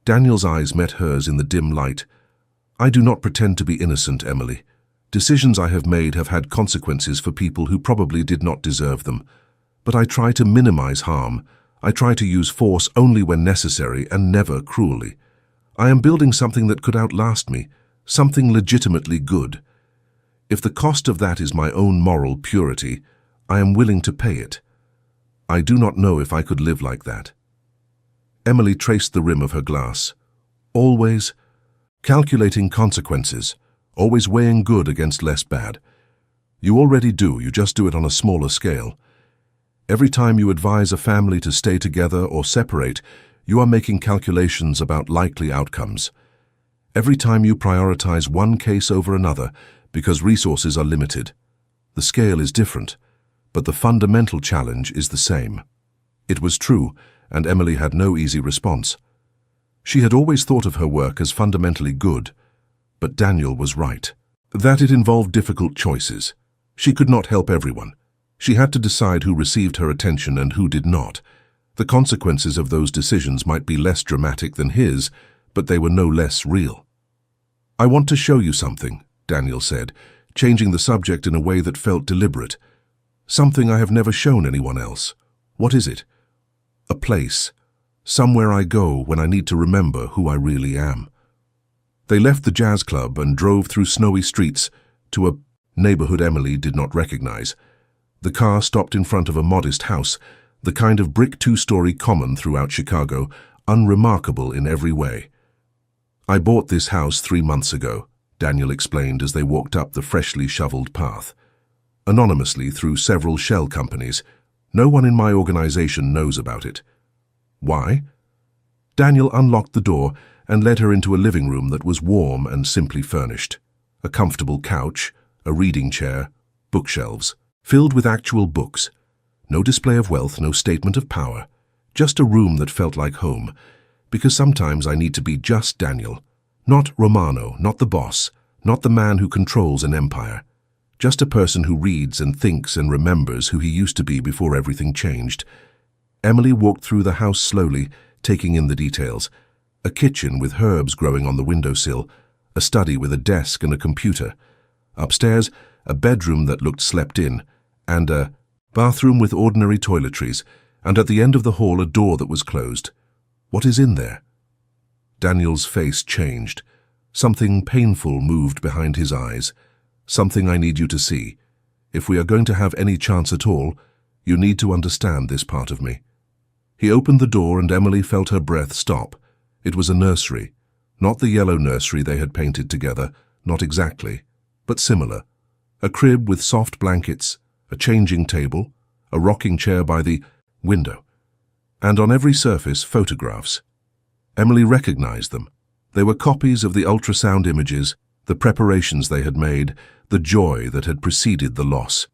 Daniel's eyes met hers in the dim light. I do not pretend to be innocent, Emily. Decisions I have made have had consequences for people who probably did not deserve them. But I try to minimize harm. I try to use force only when necessary and never cruelly. I am building something that could outlast me, something legitimately good. If the cost of that is my own moral purity, I am willing to pay it. I do not know if I could live like that. Emily traced the rim of her glass. Always calculating consequences, always weighing good against less bad. You already do, you just do it on a smaller scale. Every time you advise a family to stay together or separate, you are making calculations about likely outcomes. Every time you prioritize one case over another because resources are limited. The scale is different, but the fundamental challenge is the same. It was true, and Emily had no easy response. She had always thought of her work as fundamentally good, but Daniel was right. That it involved difficult choices. She could not help everyone. She had to decide who received her attention and who did not. The consequences of those decisions might be less dramatic than his, but they were no less real. I want to show you something, Daniel said, changing the subject in a way that felt deliberate. Something I have never shown anyone else. What is it? A place. Somewhere I go when I need to remember who I really am. They left the jazz club and drove through snowy streets to a neighborhood Emily did not recognize. The car stopped in front of a modest house, the kind of brick 2-story common throughout Chicago, unremarkable in every way. I bought this house 3 months ago, Daniel explained as they walked up the freshly shoveled path. Anonymously through several shell companies. No one in my organization knows about it. Why? Daniel unlocked the door and led her into a living room that was warm and simply furnished. A comfortable couch, a reading chair, bookshelves, filled with actual books. No display of wealth, no statement of power. Just a room that felt like home. Because sometimes I need to be just Daniel. Not Romano, not the boss, not the man who controls an empire. Just a person who reads and thinks and remembers who he used to be before everything changed. Emily walked through the house slowly, taking in the details. A kitchen with herbs growing on the windowsill, a study with a desk and a computer. Upstairs, a bedroom that looked slept in, and a bathroom with ordinary toiletries, and at the end of the hall a door that was closed. What is in there? Daniel's face changed. Something painful moved behind his eyes. Something I need you to see. If we are going to have any chance at all, you need to understand this part of me. He opened the door and Emily felt her breath stop. It was a nursery. Not the yellow nursery they had painted together, not exactly, but similar. A crib with soft blankets, a changing table, a rocking chair by the window, and on every surface photographs. Emily recognized them. They were copies of the ultrasound images, the preparations they had made, the joy that had preceded the loss.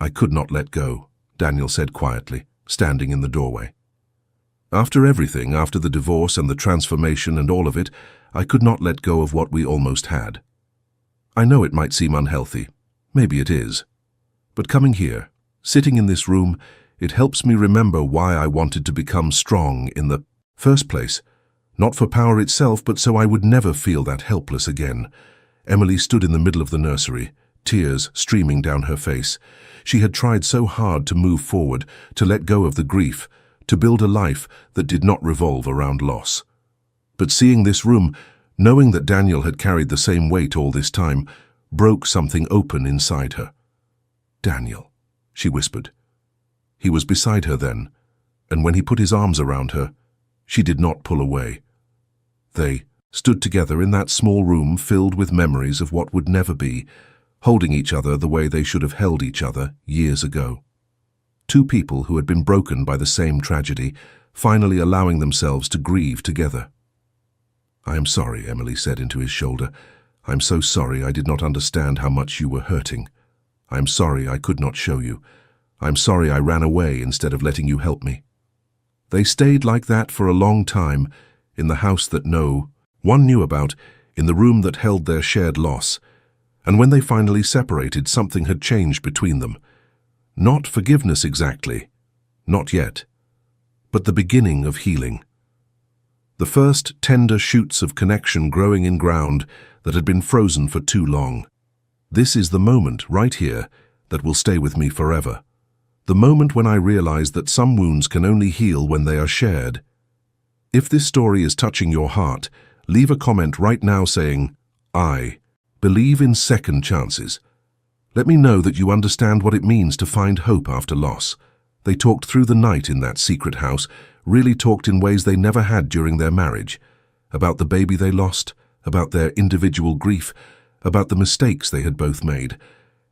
I could not let go, Daniel said quietly, standing in the doorway. After everything, after the divorce and the transformation and all of it, I could not let go of what we almost had. I know it might seem unhealthy. Maybe it is. But coming here, sitting in this room, it helps me remember why I wanted to become strong in the first place. Not for power itself, but so I would never feel that helpless again. Emily stood in the middle of the nursery, tears streaming down her face. She had tried so hard to move forward, to let go of the grief, to build a life that did not revolve around loss. But seeing this room, knowing that Daniel had carried the same weight all this time, broke something open inside her. Daniel, she whispered. He was beside her then, and when he put his arms around her, she did not pull away. They stood together in that small room filled with memories of what would never be, holding each other the way they should have held each other years ago. Two people who had been broken by the same tragedy, finally allowing themselves to grieve together. I am sorry, Emily said into his shoulder. I'm so sorry I did not understand how much you were hurting. I am sorry I could not show you. I'm sorry I ran away instead of letting you help me." They stayed like that for a long time, in the house that no one knew about, in the room that held their shared loss. And when they finally separated, something had changed between them. Not forgiveness exactly, not yet, but the beginning of healing. The first tender shoots of connection growing in ground that had been frozen for too long. This is the moment, right here, that will stay with me forever. The moment when I realized that some wounds can only heal when they are shared. If this story is touching your heart, leave a comment right now saying, "I believe in second chances." Let me know that you understand what it means to find hope after loss. They talked through the night in that secret house, really talked in ways they never had during their marriage. About the baby they lost, about their individual grief, about the mistakes they had both made.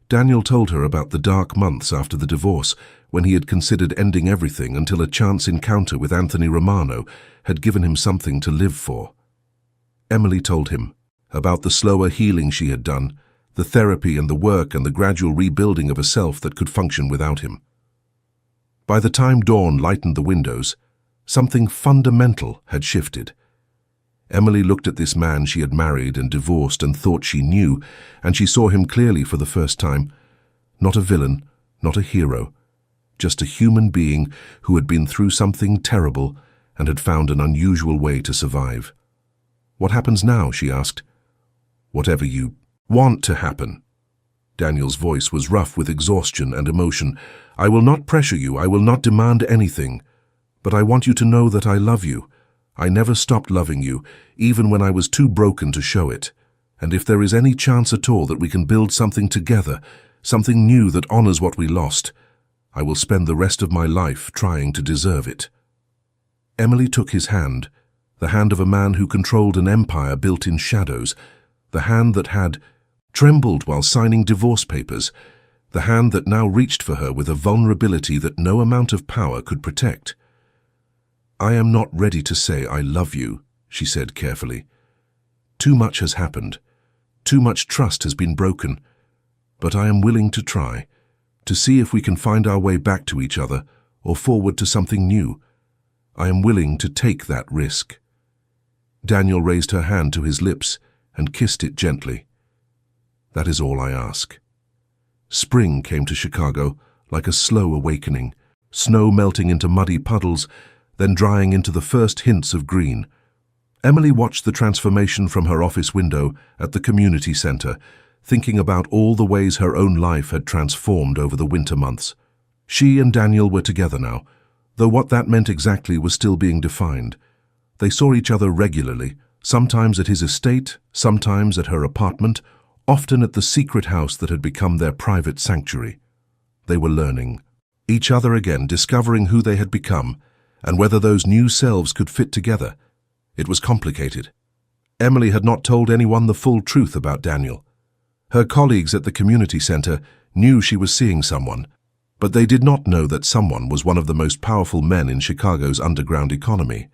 Daniel told her about the dark months after the divorce, when he had considered ending everything until a chance encounter with Anthony Romano had given him something to live for. Emily told him about the slower healing she had done, the therapy and the work and the gradual rebuilding of a self that could function without him. By the time dawn lightened the windows, something fundamental had shifted. Emily looked at this man she had married and divorced and thought she knew, and she saw him clearly for the first time. Not a villain, not a hero, just a human being who had been through something terrible and had found an unusual way to survive. "What happens now?" she asked. "Whatever you want to happen." Daniel's voice was rough with exhaustion and emotion. "I will not pressure you, I will not demand anything, but I want you to know that I love you. I never stopped loving you, even when I was too broken to show it. And if there is any chance at all that we can build something together, something new that honors what we lost, I will spend the rest of my life trying to deserve it." Emily took his hand, the hand of a man who controlled an empire built in shadows, the hand that had trembled while signing divorce papers, the hand that now reached for her with a vulnerability that no amount of power could protect. "I am not ready to say I love you," she said carefully. "Too much has happened. Too much trust has been broken. But I am willing to try, to see if we can find our way back to each other or forward to something new. I am willing to take that risk." Daniel raised her hand to his lips and kissed it gently. "That is all I ask." Spring came to Chicago like a slow awakening, snow melting into muddy puddles, then drying into the first hints of green. Emily watched the transformation from her office window at the community center, thinking about all the ways her own life had transformed over the winter months. She and Daniel were together now, though what that meant exactly was still being defined. They saw each other regularly, sometimes at his estate, sometimes at her apartment, often at the secret house that had become their private sanctuary. They were learning each other again, discovering who they had become, and whether those new selves could fit together. It was complicated. Emily had not told anyone the full truth about Daniel. Her colleagues at the community center knew she was seeing someone, but they did not know that someone was one of the most powerful men in Chicago's underground economy.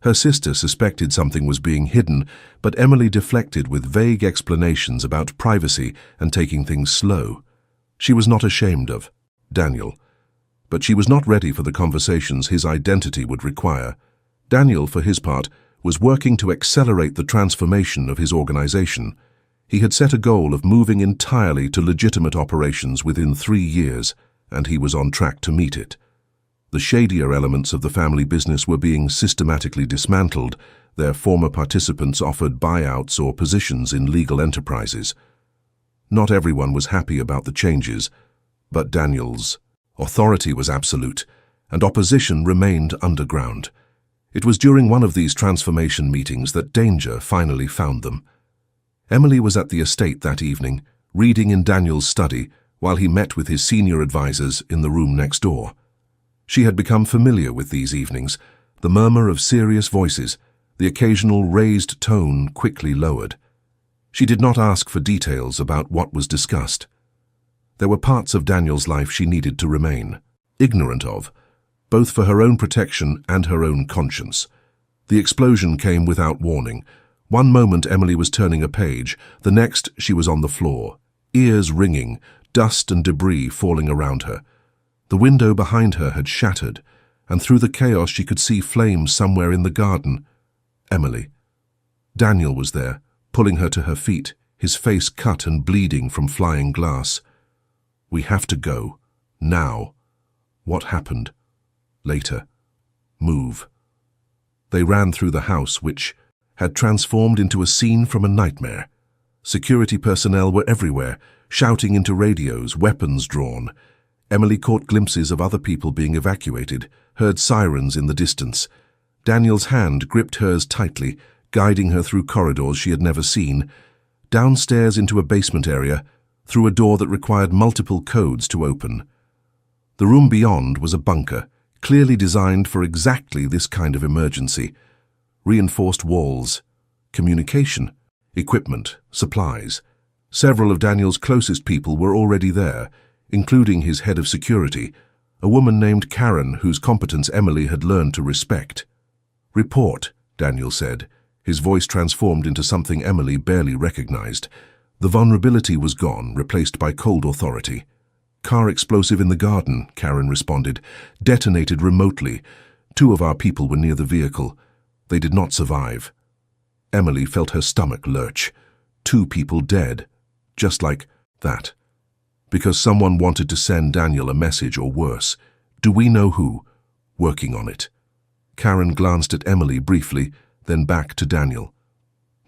Her sister suspected something was being hidden, but Emily deflected with vague explanations about privacy and taking things slow. She was not ashamed of Daniel, but she was not ready for the conversations his identity would require. Daniel, for his part, was working to accelerate the transformation of his organization. He had set a goal of moving entirely to legitimate operations within 3 years, and he was on track to meet it. The shadier elements of the family business were being systematically dismantled, their former participants offered buyouts or positions in legal enterprises. Not everyone was happy about the changes, but Daniel's authority was absolute, and opposition remained underground. It was during one of these transformation meetings that danger finally found them. Emily was at the estate that evening, reading in Daniel's study, while he met with his senior advisors in the room next door. She had become familiar with these evenings, the murmur of serious voices, the occasional raised tone quickly lowered. She did not ask for details about what was discussed. There were parts of Daniel's life she needed to remain ignorant of, both for her own protection and her own conscience. The explosion came without warning. One moment Emily was turning a page, the next she was on the floor, ears ringing, dust and debris falling around her. The window behind her had shattered, and through the chaos she could see flames somewhere in the garden. Emily. Daniel was there, pulling her to her feet, his face cut and bleeding from flying glass. "We have to go. Now." "What happened?" "Later. Move." They ran through the house, which had transformed into a scene from a nightmare. Security personnel were everywhere, shouting into radios, weapons drawn. Emily caught glimpses of other people being evacuated, heard sirens in the distance. Daniel's hand gripped hers tightly, guiding her through corridors she had never seen, downstairs into a basement area, through a door that required multiple codes to open. The room beyond was a bunker, clearly designed for exactly this kind of emergency. Reinforced walls, communication, equipment, supplies. Several of Daniel's closest people were already there, including his head of security, a woman named Karen whose competence Emily had learned to respect. "Report," Daniel said, his voice transformed into something Emily barely recognized. The vulnerability was gone, replaced by cold authority. "Car explosive in the garden," Karen responded. "Detonated remotely. 2 of our people were near the vehicle. They did not survive." Emily felt her stomach lurch. 2 people dead. Just like that. Because someone wanted to send Daniel a message, or worse. Do we know who? Working on it. Karen glanced at Emily briefly, then back to Daniel.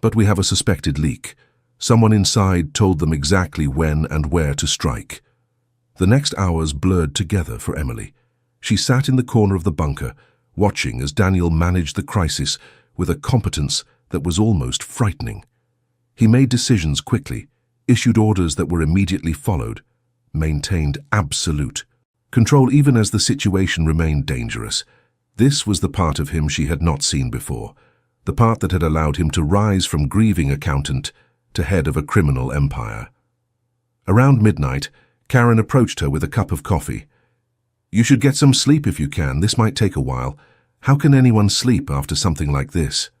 "But we have a suspected leak. Someone inside told them exactly when and where to strike." The next hours blurred together for Emily. She sat in the corner of the bunker, watching as Daniel managed the crisis with a competence that was almost frightening. He made decisions quickly, issued orders that were immediately followed, maintained absolute control even as the situation remained dangerous. This was the part of him she had not seen before, the part that had allowed him to rise from grieving accountant to head of a criminal empire. Around midnight, Karen approached her with a cup of coffee. "You should get some sleep if you can. This might take a while. How can anyone sleep after something like this?"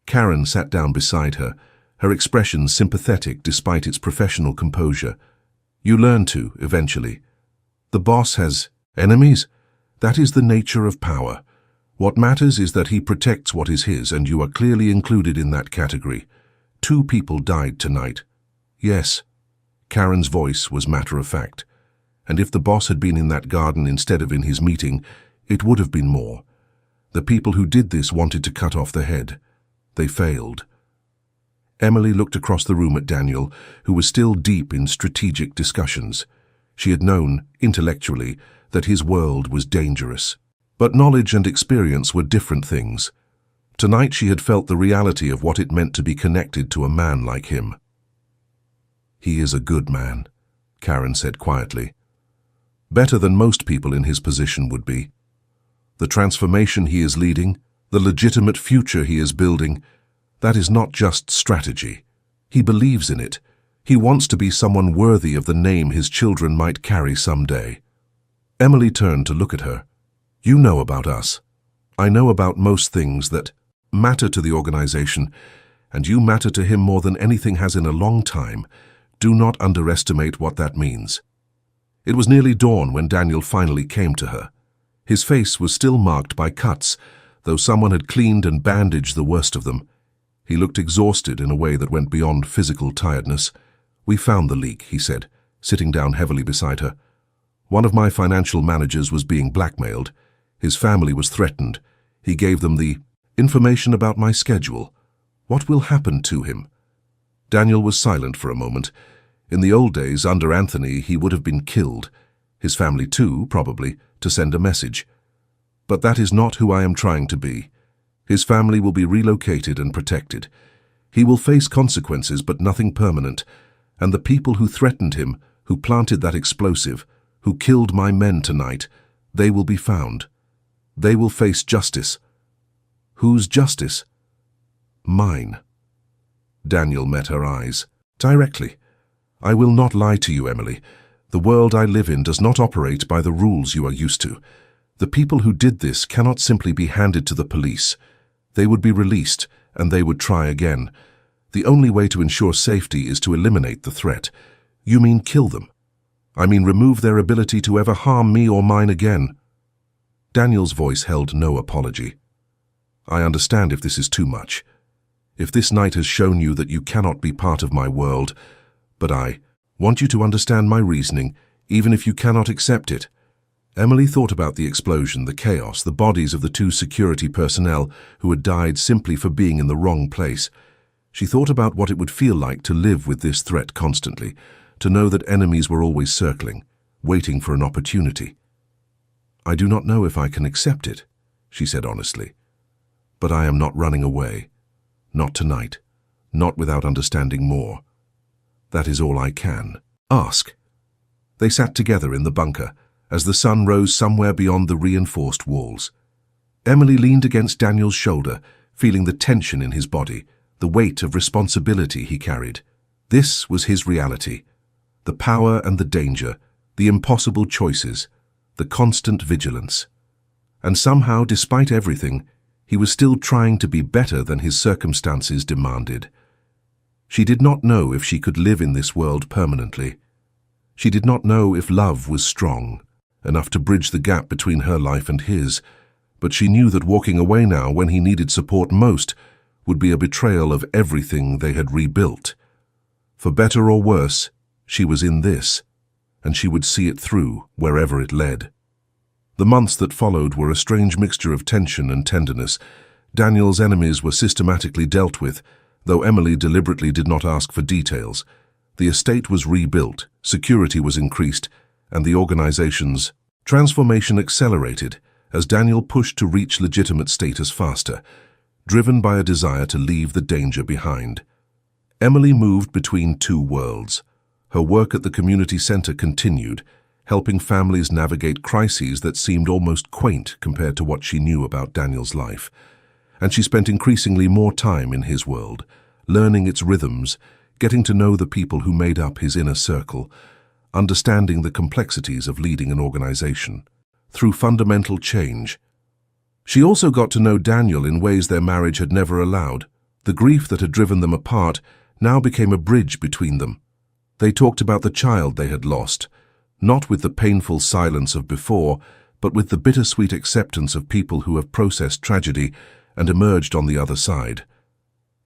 Karen sat down beside her, her expression sympathetic despite its professional composure. "You learn to, eventually. The boss has enemies. That is the nature of power. What matters is that he protects what is his, and you are clearly included in that category. 2 people died tonight." "Yes." Karen's voice was matter-of-fact. "And if the boss had been in that garden instead of in his meeting, it would have been more. The people who did this wanted to cut off the head. They failed." Emily looked across the room at Daniel, who was still deep in strategic discussions. She had known, intellectually, that his world was dangerous. But knowledge and experience were different things. Tonight she had felt the reality of what it meant to be connected to a man like him. "He is a good man," Karen said quietly. "Better than most people in his position would be. The transformation he is leading, the legitimate future he is building, that is not just strategy. He believes in it. He wants to be someone worthy of the name his children might carry someday." Emily turned to look at her. "You know about us. I know about most things that matter to the organization, and you matter to him more than anything has in a long time. Do not underestimate what that means." It was nearly dawn when Daniel finally came to her. His face was still marked by cuts, though someone had cleaned and bandaged the worst of them. He looked exhausted in a way that went beyond physical tiredness. "We found the leak," he said, sitting down heavily beside her. "One of my financial managers was being blackmailed. His family was threatened. He gave them the information about my schedule. What will happen to him?" Daniel was silent for a moment. In the old days, under Anthony, he would have been killed. His family too, probably, to send a message. But that is not who I am trying to be. His family will be relocated and protected. He will face consequences, but nothing permanent. And the people who threatened him, who planted that explosive, who killed my men tonight, they will be found. They will face justice. Whose justice? Mine. Daniel met her eyes. Directly. "I will not lie to you, Emily. The world I live in does not operate by the rules you are used to. The people who did this cannot simply be handed to the police. They would be released, and they would try again. The only way to ensure safety is to eliminate the threat." "You mean kill them?" I mean remove their ability to ever harm me or mine again." Daniel's voice held no apology. "I understand if this is too much. If this night has shown you that you cannot be part of my world, but I want you to understand my reasoning, even if you cannot accept it." Emily thought about the explosion, the chaos, the bodies of the 2 security personnel who had died simply for being in the wrong place. She thought about what it would feel like to live with this threat constantly, to know that enemies were always circling, waiting for an opportunity. "I do not know if I can accept it," she said honestly. "But I am not running away. Not tonight. Not without understanding more. That is all I can ask." They sat together in the bunker as the sun rose somewhere beyond the reinforced walls. Emily leaned against Daniel's shoulder, feeling the tension in his body, the weight of responsibility he carried. This was his reality. The power and the danger, the impossible choices, the constant vigilance. And somehow, despite everything, he was still trying to be better than his circumstances demanded. She did not know if she could live in this world permanently. She did not know if love was strong, enough to bridge the gap between her life and his, but she knew that walking away now when he needed support most would be a betrayal of everything they had rebuilt. For better or worse, she was in this, and she would see it through wherever it led. The months that followed were a strange mixture of tension and tenderness. Daniel's enemies were systematically dealt with, though Emily deliberately did not ask for details. The estate was rebuilt, security was increased, and the organization's transformation accelerated as Daniel pushed to reach legitimate status faster, driven by a desire to leave the danger behind. Emily moved between 2 worlds. Her work at the community center continued, helping families navigate crises that seemed almost quaint compared to what she knew about Daniel's life. And she spent increasingly more time in his world, learning its rhythms, getting to know the people who made up his inner circle, understanding the complexities of leading an organization through fundamental change. She also got to know Daniel in ways their marriage had never allowed. The grief that had driven them apart now became a bridge between them. They talked about the child they had lost, not with the painful silence of before, but with the bittersweet acceptance of people who have processed tragedy and emerged on the other side.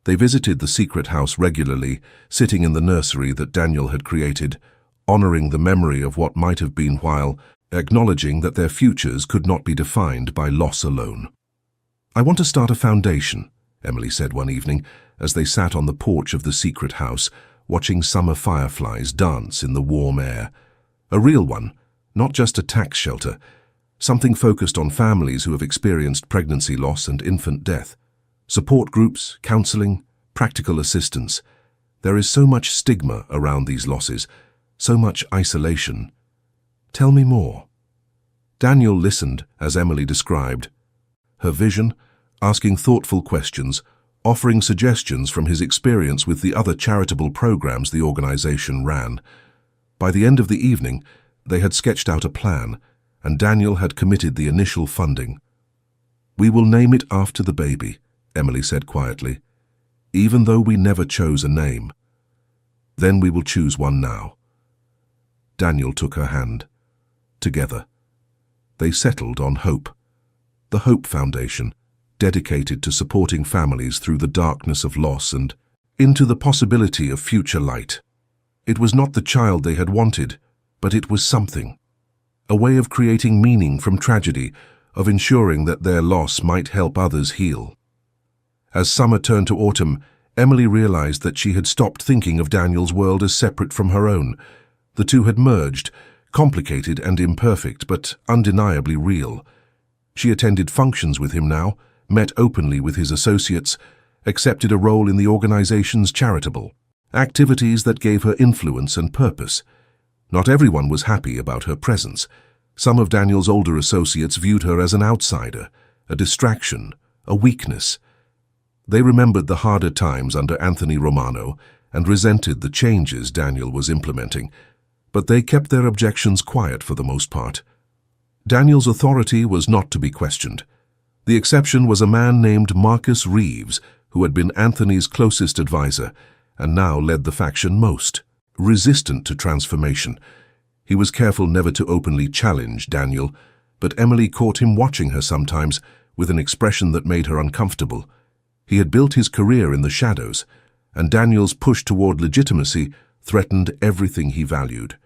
They visited the secret house regularly, sitting in the nursery that Daniel had created, honoring the memory of what might have been while acknowledging that their futures could not be defined by loss alone. "I want to start a foundation," Emily said one evening as they sat on the porch of the secret house, watching summer fireflies dance in the warm air. A real one, not just a tax shelter, something focused on families who have experienced pregnancy loss and infant death. Support groups, counseling, practical assistance. There is so much stigma around these losses, so much isolation. "Tell me more." Daniel listened as Emily described her vision, asking thoughtful questions, offering suggestions from his experience with the other charitable programs the organization ran. By the end of the evening, they had sketched out a plan, and Daniel had committed the initial funding. "We will name it after the baby," Emily said quietly, "even though we never chose a name. Then we will choose one now." Daniel took her hand. Together, they settled on Hope, the Hope Foundation, dedicated to supporting families through the darkness of loss and into the possibility of future light. It was not the child they had wanted, but it was something. A way of creating meaning from tragedy, of ensuring that their loss might help others heal. As summer turned to autumn, Emily realized that she had stopped thinking of Daniel's world as separate from her own. The two had merged, complicated and imperfect, but undeniably real. She attended functions with him now, met openly with his associates, accepted a role in the organization's charitable activities that gave her influence and purpose. Not everyone was happy about her presence. Some of Daniel's older associates viewed her as an outsider, a distraction, a weakness. They remembered the harder times under Anthony Romano and resented the changes Daniel was implementing, but they kept their objections quiet for the most part. Daniel's authority was not to be questioned. The exception was a man named Marcus Reeves, who had been Anthony's closest advisor and now led the faction most resistant to transformation. He was careful never to openly challenge Daniel, but Emily caught him watching her sometimes with an expression that made her uncomfortable. He had built his career in the shadows, and Daniel's push toward legitimacy threatened everything he valued.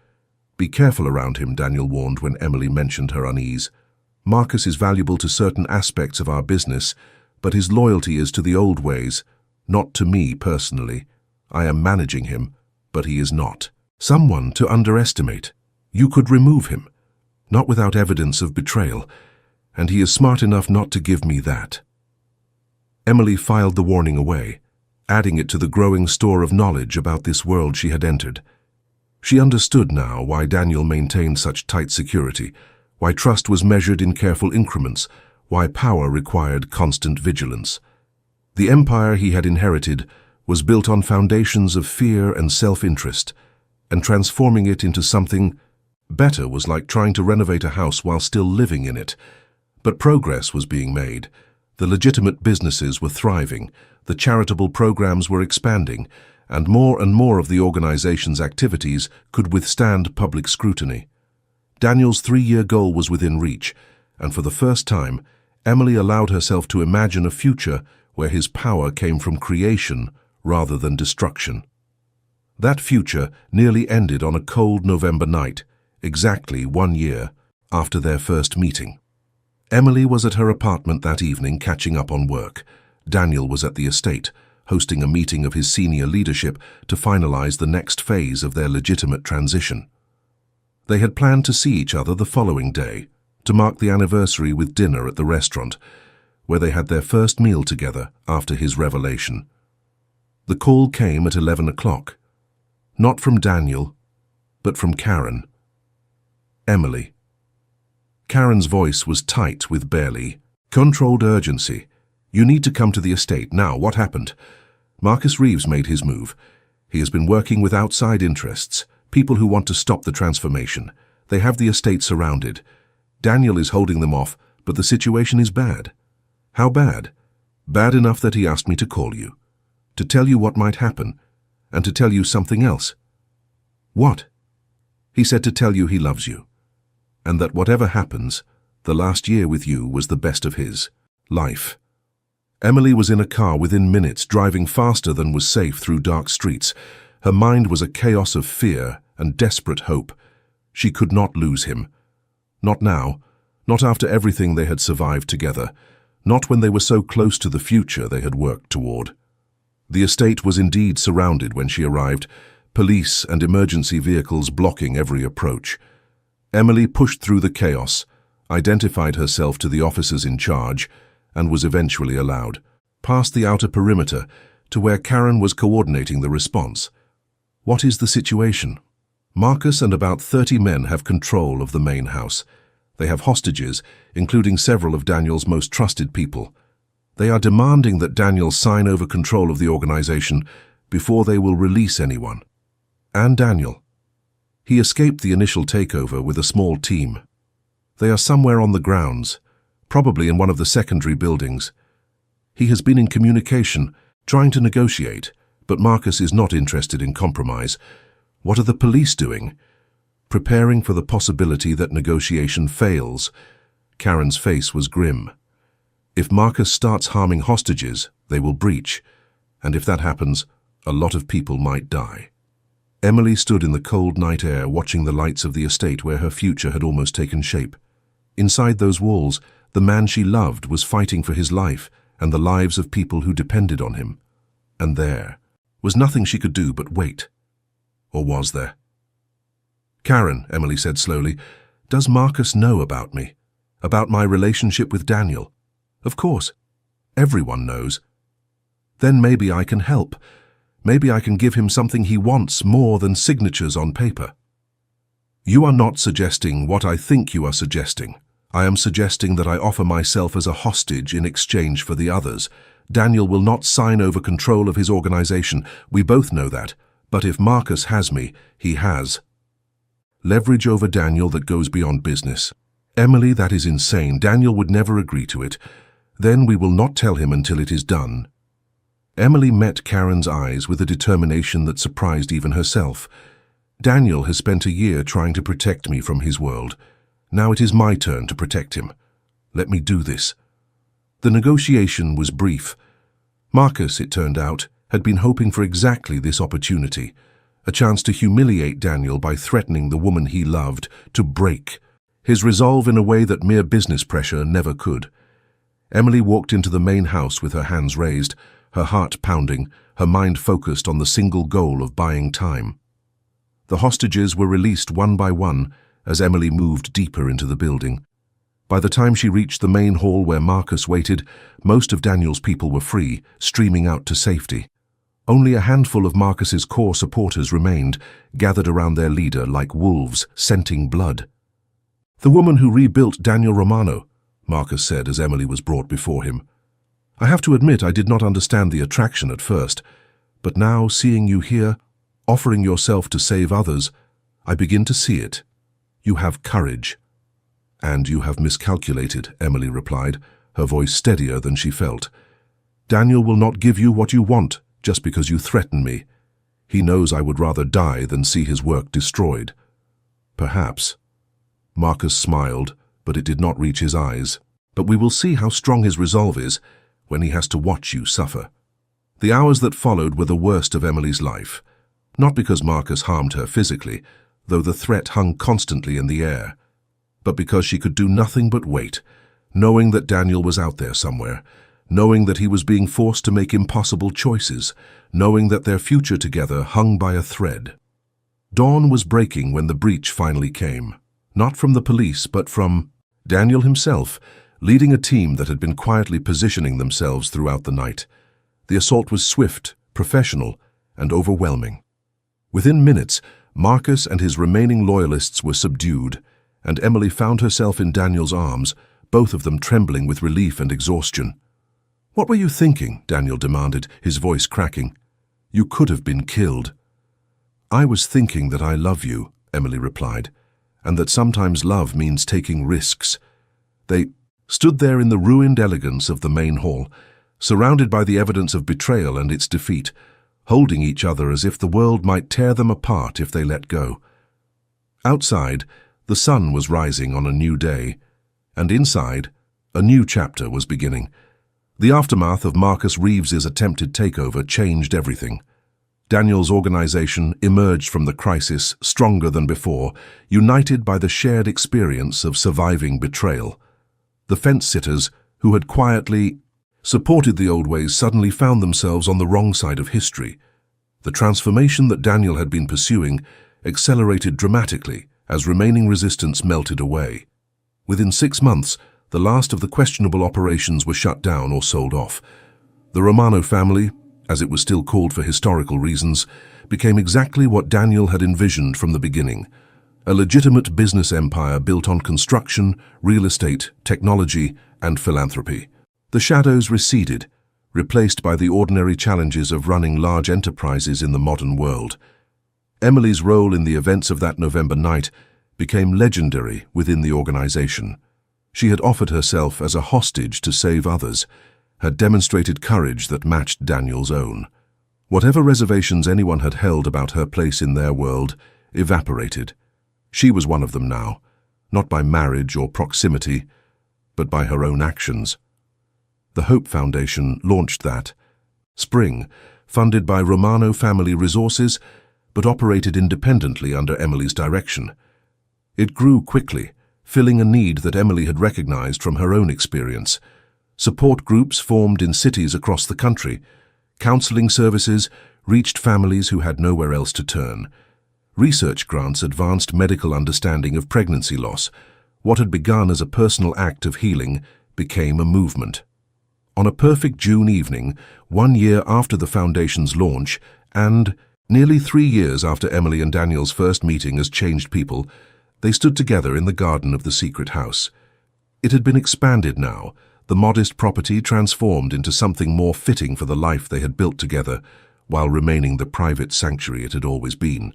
"Be careful around him," Daniel warned when Emily mentioned her unease. "Marcus is valuable to certain aspects of our business, but his loyalty is to the old ways, not to me personally. I am managing him, but he is not someone to underestimate. You could remove him, not without evidence of betrayal, and he is smart enough not to give me that." Emily filed the warning away, adding it to the growing store of knowledge about this world she had entered. She understood now why Daniel maintained such tight security, why trust was measured in careful increments, why power required constant vigilance. The empire he had inherited was built on foundations of fear and self-interest, and transforming it into something better was like trying to renovate a house while still living in it. But progress was being made. The legitimate businesses were thriving, the charitable programs were expanding, and more of the organization's activities could withstand public scrutiny. Daniel's 3-year goal was within reach, and for the first time, Emily allowed herself to imagine a future where his power came from creation rather than destruction. That future nearly ended on a cold November night, exactly 1 year after their first meeting. Emily was at her apartment that evening catching up on work. Daniel was at the estate, hosting a meeting of his senior leadership to finalize the next phase of their legitimate transition. They had planned to see each other the following day, to mark the anniversary with dinner at the restaurant, where they had their first meal together after his revelation. The call came at 11 o'clock. Not from Daniel, but from Karen. "Emily." Karen's voice was tight with barely controlled urgency. "You need to come to the estate now. What happened?" "Marcus Reeves made his move. He has been working with outside interests, people who want to stop the transformation. They have the estate surrounded. Daniel is holding them off, but the situation is bad." "How bad?" "Bad enough that he asked me to call you, to tell you what might happen, and to tell you something else." "What?" "He said to tell you he loves you, and that whatever happens, the last year with you was the best of his life." Emily was in a car within minutes, driving faster than was safe through dark streets. Her mind was a chaos of fear and desperate hope. She could not lose him. Not now, not after everything they had survived together, not when they were so close to the future they had worked toward. The estate was indeed surrounded when she arrived, police and emergency vehicles blocking every approach. Emily pushed through the chaos, identified herself to the officers in charge, and was eventually allowed past the outer perimeter to where Karen was coordinating the response. "What is the situation?" "Marcus and about 30 men have control of the main house. They have hostages, including several of Daniel's most trusted people. They are demanding that Daniel sign over control of the organization before they will release anyone." "And Daniel?" "He escaped the initial takeover with a small team. They are somewhere on the grounds, probably in one of the secondary buildings. He has been in communication, trying to negotiate, but Marcus is not interested in compromise. What are the police doing?" "Preparing for the possibility that negotiation fails." Karen's face was grim. "If Marcus starts harming hostages, they will breach, and if that happens, a lot of people might die." Emily stood in the cold night air, watching the lights of the estate where her future had almost taken shape. Inside those walls, the man she loved was fighting for his life and the lives of people who depended on him. And there was nothing she could do but wait. Or was there? "Karen," Emily said slowly, "does Marcus know about me? About my relationship with Daniel?" "Of course. Everyone knows." "Then maybe I can help. Maybe I can give him something he wants more than signatures on paper." "You are not suggesting what I think you are suggesting. I am suggesting that I offer myself as a hostage in exchange for the others. Daniel will not sign over control of his organization. We both know that. But if Marcus has me, he has leverage over Daniel that goes beyond business." "Emily, that is insane. Daniel would never agree to it. Then we will not tell him until it is done." Emily met Karen's eyes with a determination that surprised even herself. Daniel has spent a year trying to protect me from his world. Now it is my turn to protect him. Let me do this." The negotiation was brief. Marcus, it turned out, had been hoping for exactly this opportunity, a chance to humiliate Daniel by threatening the woman he loved, to break his resolve in a way that mere business pressure never could. Emily walked into the main house with her hands raised, her heart pounding, her mind focused on the single goal of buying time. The hostages were released one by one as Emily moved deeper into the building. By the time she reached the main hall where Marcus waited, most of Daniel's people were free, streaming out to safety. Only a handful of Marcus's core supporters remained, gathered around their leader like wolves scenting blood. "The woman who rebuilt Daniel Romano," Marcus said as Emily was brought before him. "I have to admit I did not understand the attraction at first, but now, seeing you here, offering yourself to save others, I begin to see it. You have courage." "And you have miscalculated," Emily replied, her voice steadier than she felt. "Daniel will not give you what you want just because you threaten me. He knows I would rather die than see his work destroyed." "Perhaps." Marcus smiled, but it did not reach his eyes. "But we will see how strong his resolve is when he has to watch you suffer." The hours that followed were the worst of Emily's life. Not because Marcus harmed her physically, though the threat hung constantly in the air, but because she could do nothing but wait, knowing that Daniel was out there somewhere, knowing that he was being forced to make impossible choices, knowing that their future together hung by a thread. Dawn was breaking when the breach finally came, not from the police but from Daniel himself, leading a team that had been quietly positioning themselves throughout the night. The assault was swift, professional, and overwhelming. Within minutes, Marcus and his remaining loyalists were subdued, and Emily found herself in Daniel's arms, both of them trembling with relief and exhaustion. "What were you thinking?" Daniel demanded, his voice cracking. "You could have been killed." "I was thinking that I love you," Emily replied, "and that sometimes love means taking risks." They stood there in the ruined elegance of the main hall, surrounded by the evidence of betrayal and its defeat, holding each other as if the world might tear them apart if they let go. Outside, the sun was rising on a new day, and inside, a new chapter was beginning. The aftermath of Marcus Reeves's attempted takeover changed everything. Daniel's organization emerged from the crisis stronger than before, united by the shared experience of surviving betrayal. The fence-sitters, who had quietly supported the old ways, suddenly found themselves on the wrong side of history. The transformation that Daniel had been pursuing accelerated dramatically as remaining resistance melted away. Within 6 months, the last of the questionable operations were shut down or sold off. The Romano family, as it was still called for historical reasons, became exactly what Daniel had envisioned from the beginning: a legitimate business empire built on construction, real estate, technology, and philanthropy. The shadows receded, replaced by the ordinary challenges of running large enterprises in the modern world. Emily's role in the events of that November night became legendary within the organization. She had offered herself as a hostage to save others, had demonstrated courage that matched Daniel's own. Whatever reservations anyone had held about her place in their world evaporated. She was one of them now, not by marriage or proximity, but by her own actions. The Hope Foundation launched that spring, funded by Romano family resources, but operated independently under Emily's direction. It grew quickly, filling a need that Emily had recognized from her own experience. Support groups formed in cities across the country. Counseling services reached families who had nowhere else to turn. Research grants advanced medical understanding of pregnancy loss. What had begun as a personal act of healing became a movement. On a perfect June evening, 1 year after the Foundation's launch, and nearly 3 years after Emily and Daniel's first meeting as changed people, they stood together in the garden of the secret house. It had been expanded now, the modest property transformed into something more fitting for the life they had built together, while remaining the private sanctuary it had always been.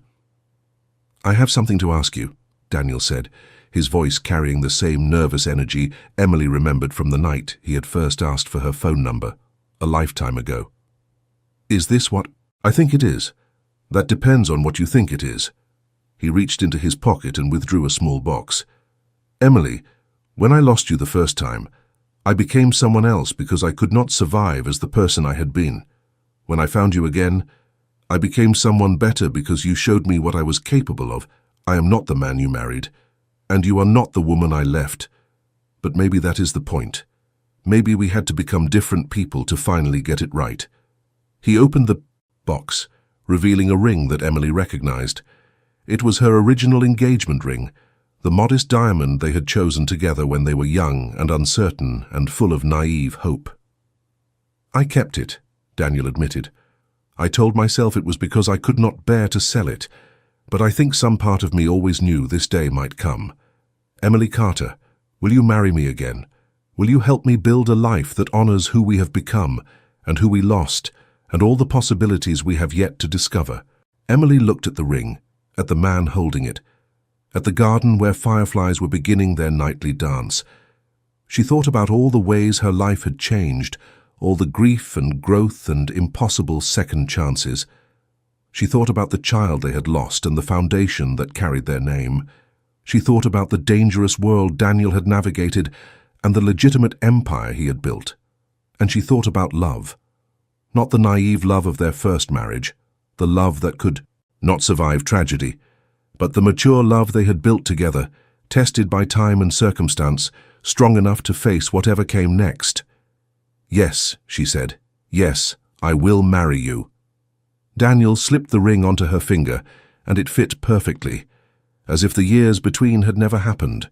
"I have something to ask you," Daniel said, his voice carrying the same nervous energy Emily remembered from the night he had first asked for her phone number, a lifetime ago. "Is this what—" "I think it is. That depends on what you think it is." He reached into his pocket and withdrew a small box. "Emily, when I lost you the first time, I became someone else because I could not survive as the person I had been. When I found you again, I became someone better because you showed me what I was capable of. I am not the man you married, and you are not the woman I left. But maybe that is the point. Maybe we had to become different people to finally get it right." He opened the box, revealing a ring that Emily recognized. It was her original engagement ring, the modest diamond they had chosen together when they were young and uncertain and full of naive hope. "I kept it," Daniel admitted. "I told myself it was because I could not bear to sell it, but I think some part of me always knew this day might come. Emily Carter, will you marry me again? Will you help me build a life that honors who we have become and who we lost and all the possibilities we have yet to discover?" Emily looked at the ring, at the man holding it, at the garden where fireflies were beginning their nightly dance. She thought about all the ways her life had changed, all the grief and growth and impossible second chances. She thought about the child they had lost and the foundation that carried their name. She thought about the dangerous world Daniel had navigated and the legitimate empire he had built. And she thought about love. Not the naive love of their first marriage, the love that could not survive tragedy, but the mature love they had built together, tested by time and circumstance, strong enough to face whatever came next. "Yes," she said. "Yes, I will marry you." Daniel slipped the ring onto her finger, and it fit perfectly, as if the years between had never happened.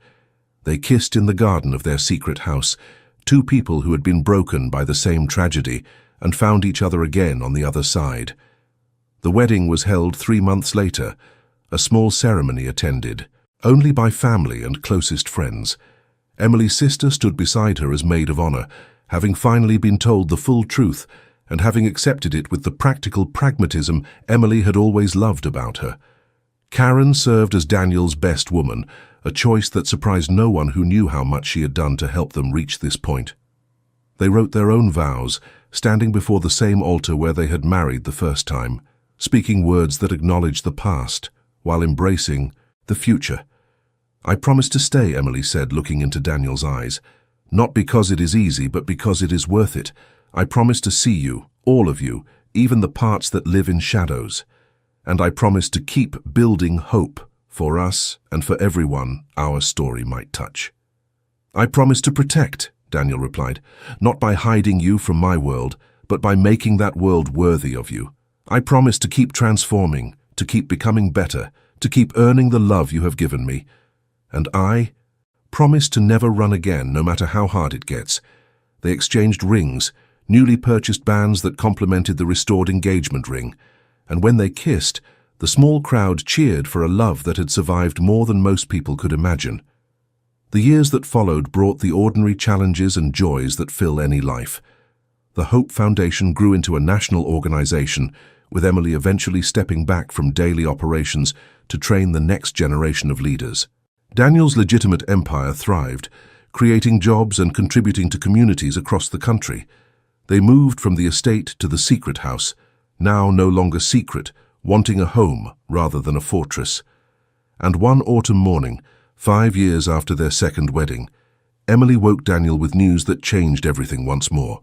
They kissed in the garden of their secret house, two people who had been broken by the same tragedy and found each other again on the other side. The wedding was held 3 months later, a small ceremony attended, only by family and closest friends. Emily's sister stood beside her as maid of honor, having finally been told the full truth and having accepted it with the practical pragmatism Emily had always loved about her. Karen served as Daniel's best woman, a choice that surprised no one who knew how much she had done to help them reach this point. They wrote their own vows, standing before the same altar where they had married the first time, speaking words that acknowledged the past, while embracing the future. "I promise to stay," Emily said, looking into Daniel's eyes. "Not because it is easy, but because it is worth it. I promise to see you, all of you, even the parts that live in shadows. And I promise to keep building hope for us and for everyone our story might touch." "I promise to protect," Daniel replied, "not by hiding you from my world, but by making that world worthy of you. I promise to keep transforming, to keep becoming better, to keep earning the love you have given me. And I promise to never run again, no matter how hard it gets." They exchanged rings, newly purchased bands that complemented the restored engagement ring, and when they kissed, the small crowd cheered for a love that had survived more than most people could imagine. The years that followed brought the ordinary challenges and joys that fill any life. The Hope Foundation grew into a national organization, with Emily eventually stepping back from daily operations to train the next generation of leaders. Daniel's legitimate empire thrived, creating jobs and contributing to communities across the country. They moved from the estate to the secret house, now no longer secret, wanting a home rather than a fortress. And one autumn morning, 5 years after their second wedding, Emily woke Daniel with news that changed everything once more.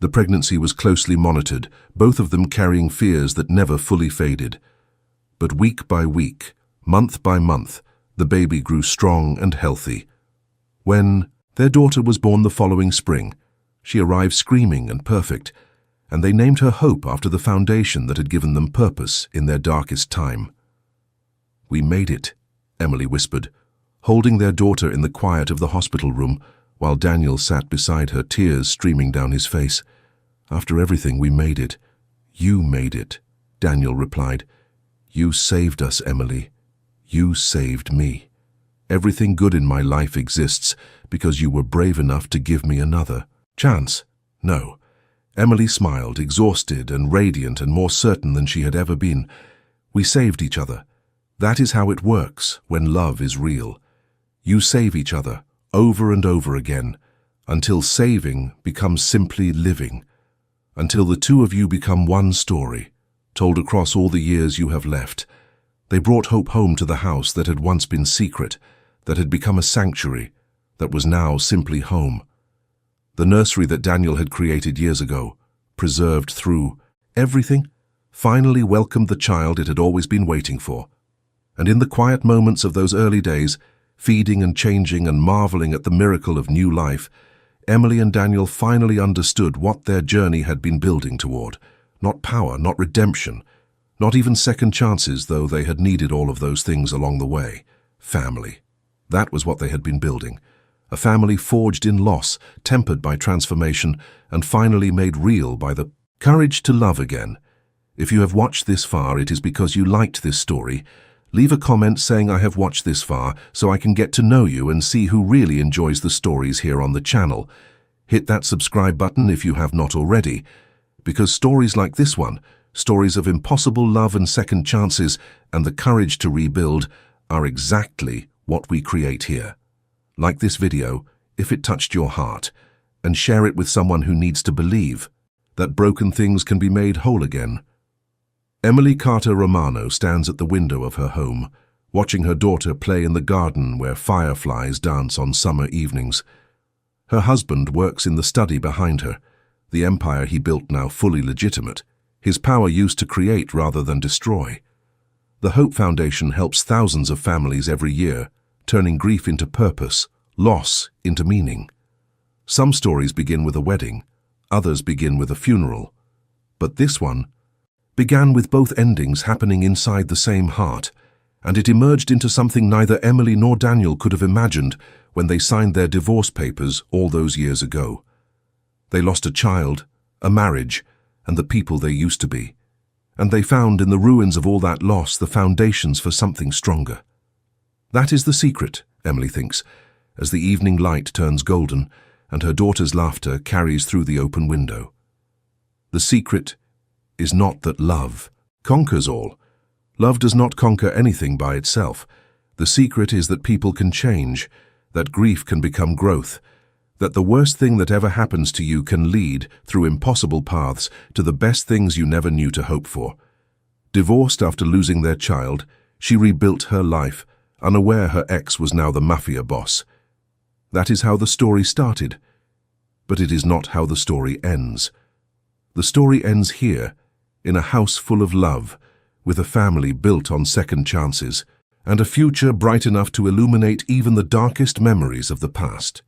The pregnancy was closely monitored, both of them carrying fears that never fully faded. But week by week, month by month, the baby grew strong and healthy. When their daughter was born the following spring, she arrived screaming and perfect, and they named her Hope after the foundation that had given them purpose in their darkest time. "We made it," Emily whispered, holding their daughter in the quiet of the hospital room, while Daniel sat beside her, tears streaming down his face. "After everything, we made it." "You made it," Daniel replied. "You saved us, Emily. You saved me. Everything good in my life exists because you were brave enough to give me another chance." "No." Emily smiled, exhausted and radiant and more certain than she had ever been. "We saved each other. That is how it works when love is real. You save each other over and over again, until saving becomes simply living, until the two of you become one story, told across all the years you have left." They brought hope home to the house that had once been secret, that had become a sanctuary, that was now simply home. The nursery that Daniel had created years ago, preserved through everything, finally welcomed the child it had always been waiting for. And in the quiet moments of those early days, feeding and changing and marveling at the miracle of new life, Emily and Daniel finally understood what their journey had been building toward. Not power, not redemption, not even second chances, though they had needed all of those things along the way. Family. That was what they had been building. A family forged in loss, tempered by transformation, and finally made real by the courage to love again. If you have watched this far, it is because you liked this story. Leave a comment saying I have watched this far so I can get to know you and see who really enjoys the stories here on the channel. Hit that subscribe button if you have not already, because stories like this one, stories of impossible love and second chances and the courage to rebuild, are exactly what we create here. Like this video if it touched your heart, and share it with someone who needs to believe that broken things can be made whole again. Emily Carter Romano stands at the window of her home, watching her daughter play in the garden where fireflies dance on summer evenings. Her husband works in the study behind her, the empire he built now fully legitimate, his power used to create rather than destroy. The Hope Foundation helps thousands of families every year, turning grief into purpose, loss into meaning. Some stories begin with a wedding, others begin with a funeral. But this one began with both endings happening inside the same heart, and it emerged into something neither Emily nor Daniel could have imagined when they signed their divorce papers all those years ago. They lost a child, a marriage, and the people they used to be. And they found in the ruins of all that loss the foundations for something stronger. That is the secret, Emily thinks, as the evening light turns golden and her daughter's laughter carries through the open window. The secret is not that love conquers all. Love does not conquer anything by itself. The secret is that people can change, that grief can become growth, that the worst thing that ever happens to you can lead, through impossible paths, to the best things you never knew to hope for. Divorced after losing their child, she rebuilt her life, unaware her ex was now the Mafia boss. That is how the story started. But it is not how the story ends. The story ends here, in a house full of love, with a family built on second chances, and a future bright enough to illuminate even the darkest memories of the past.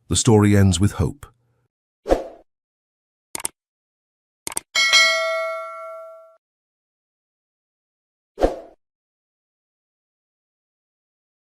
The story ends with hope.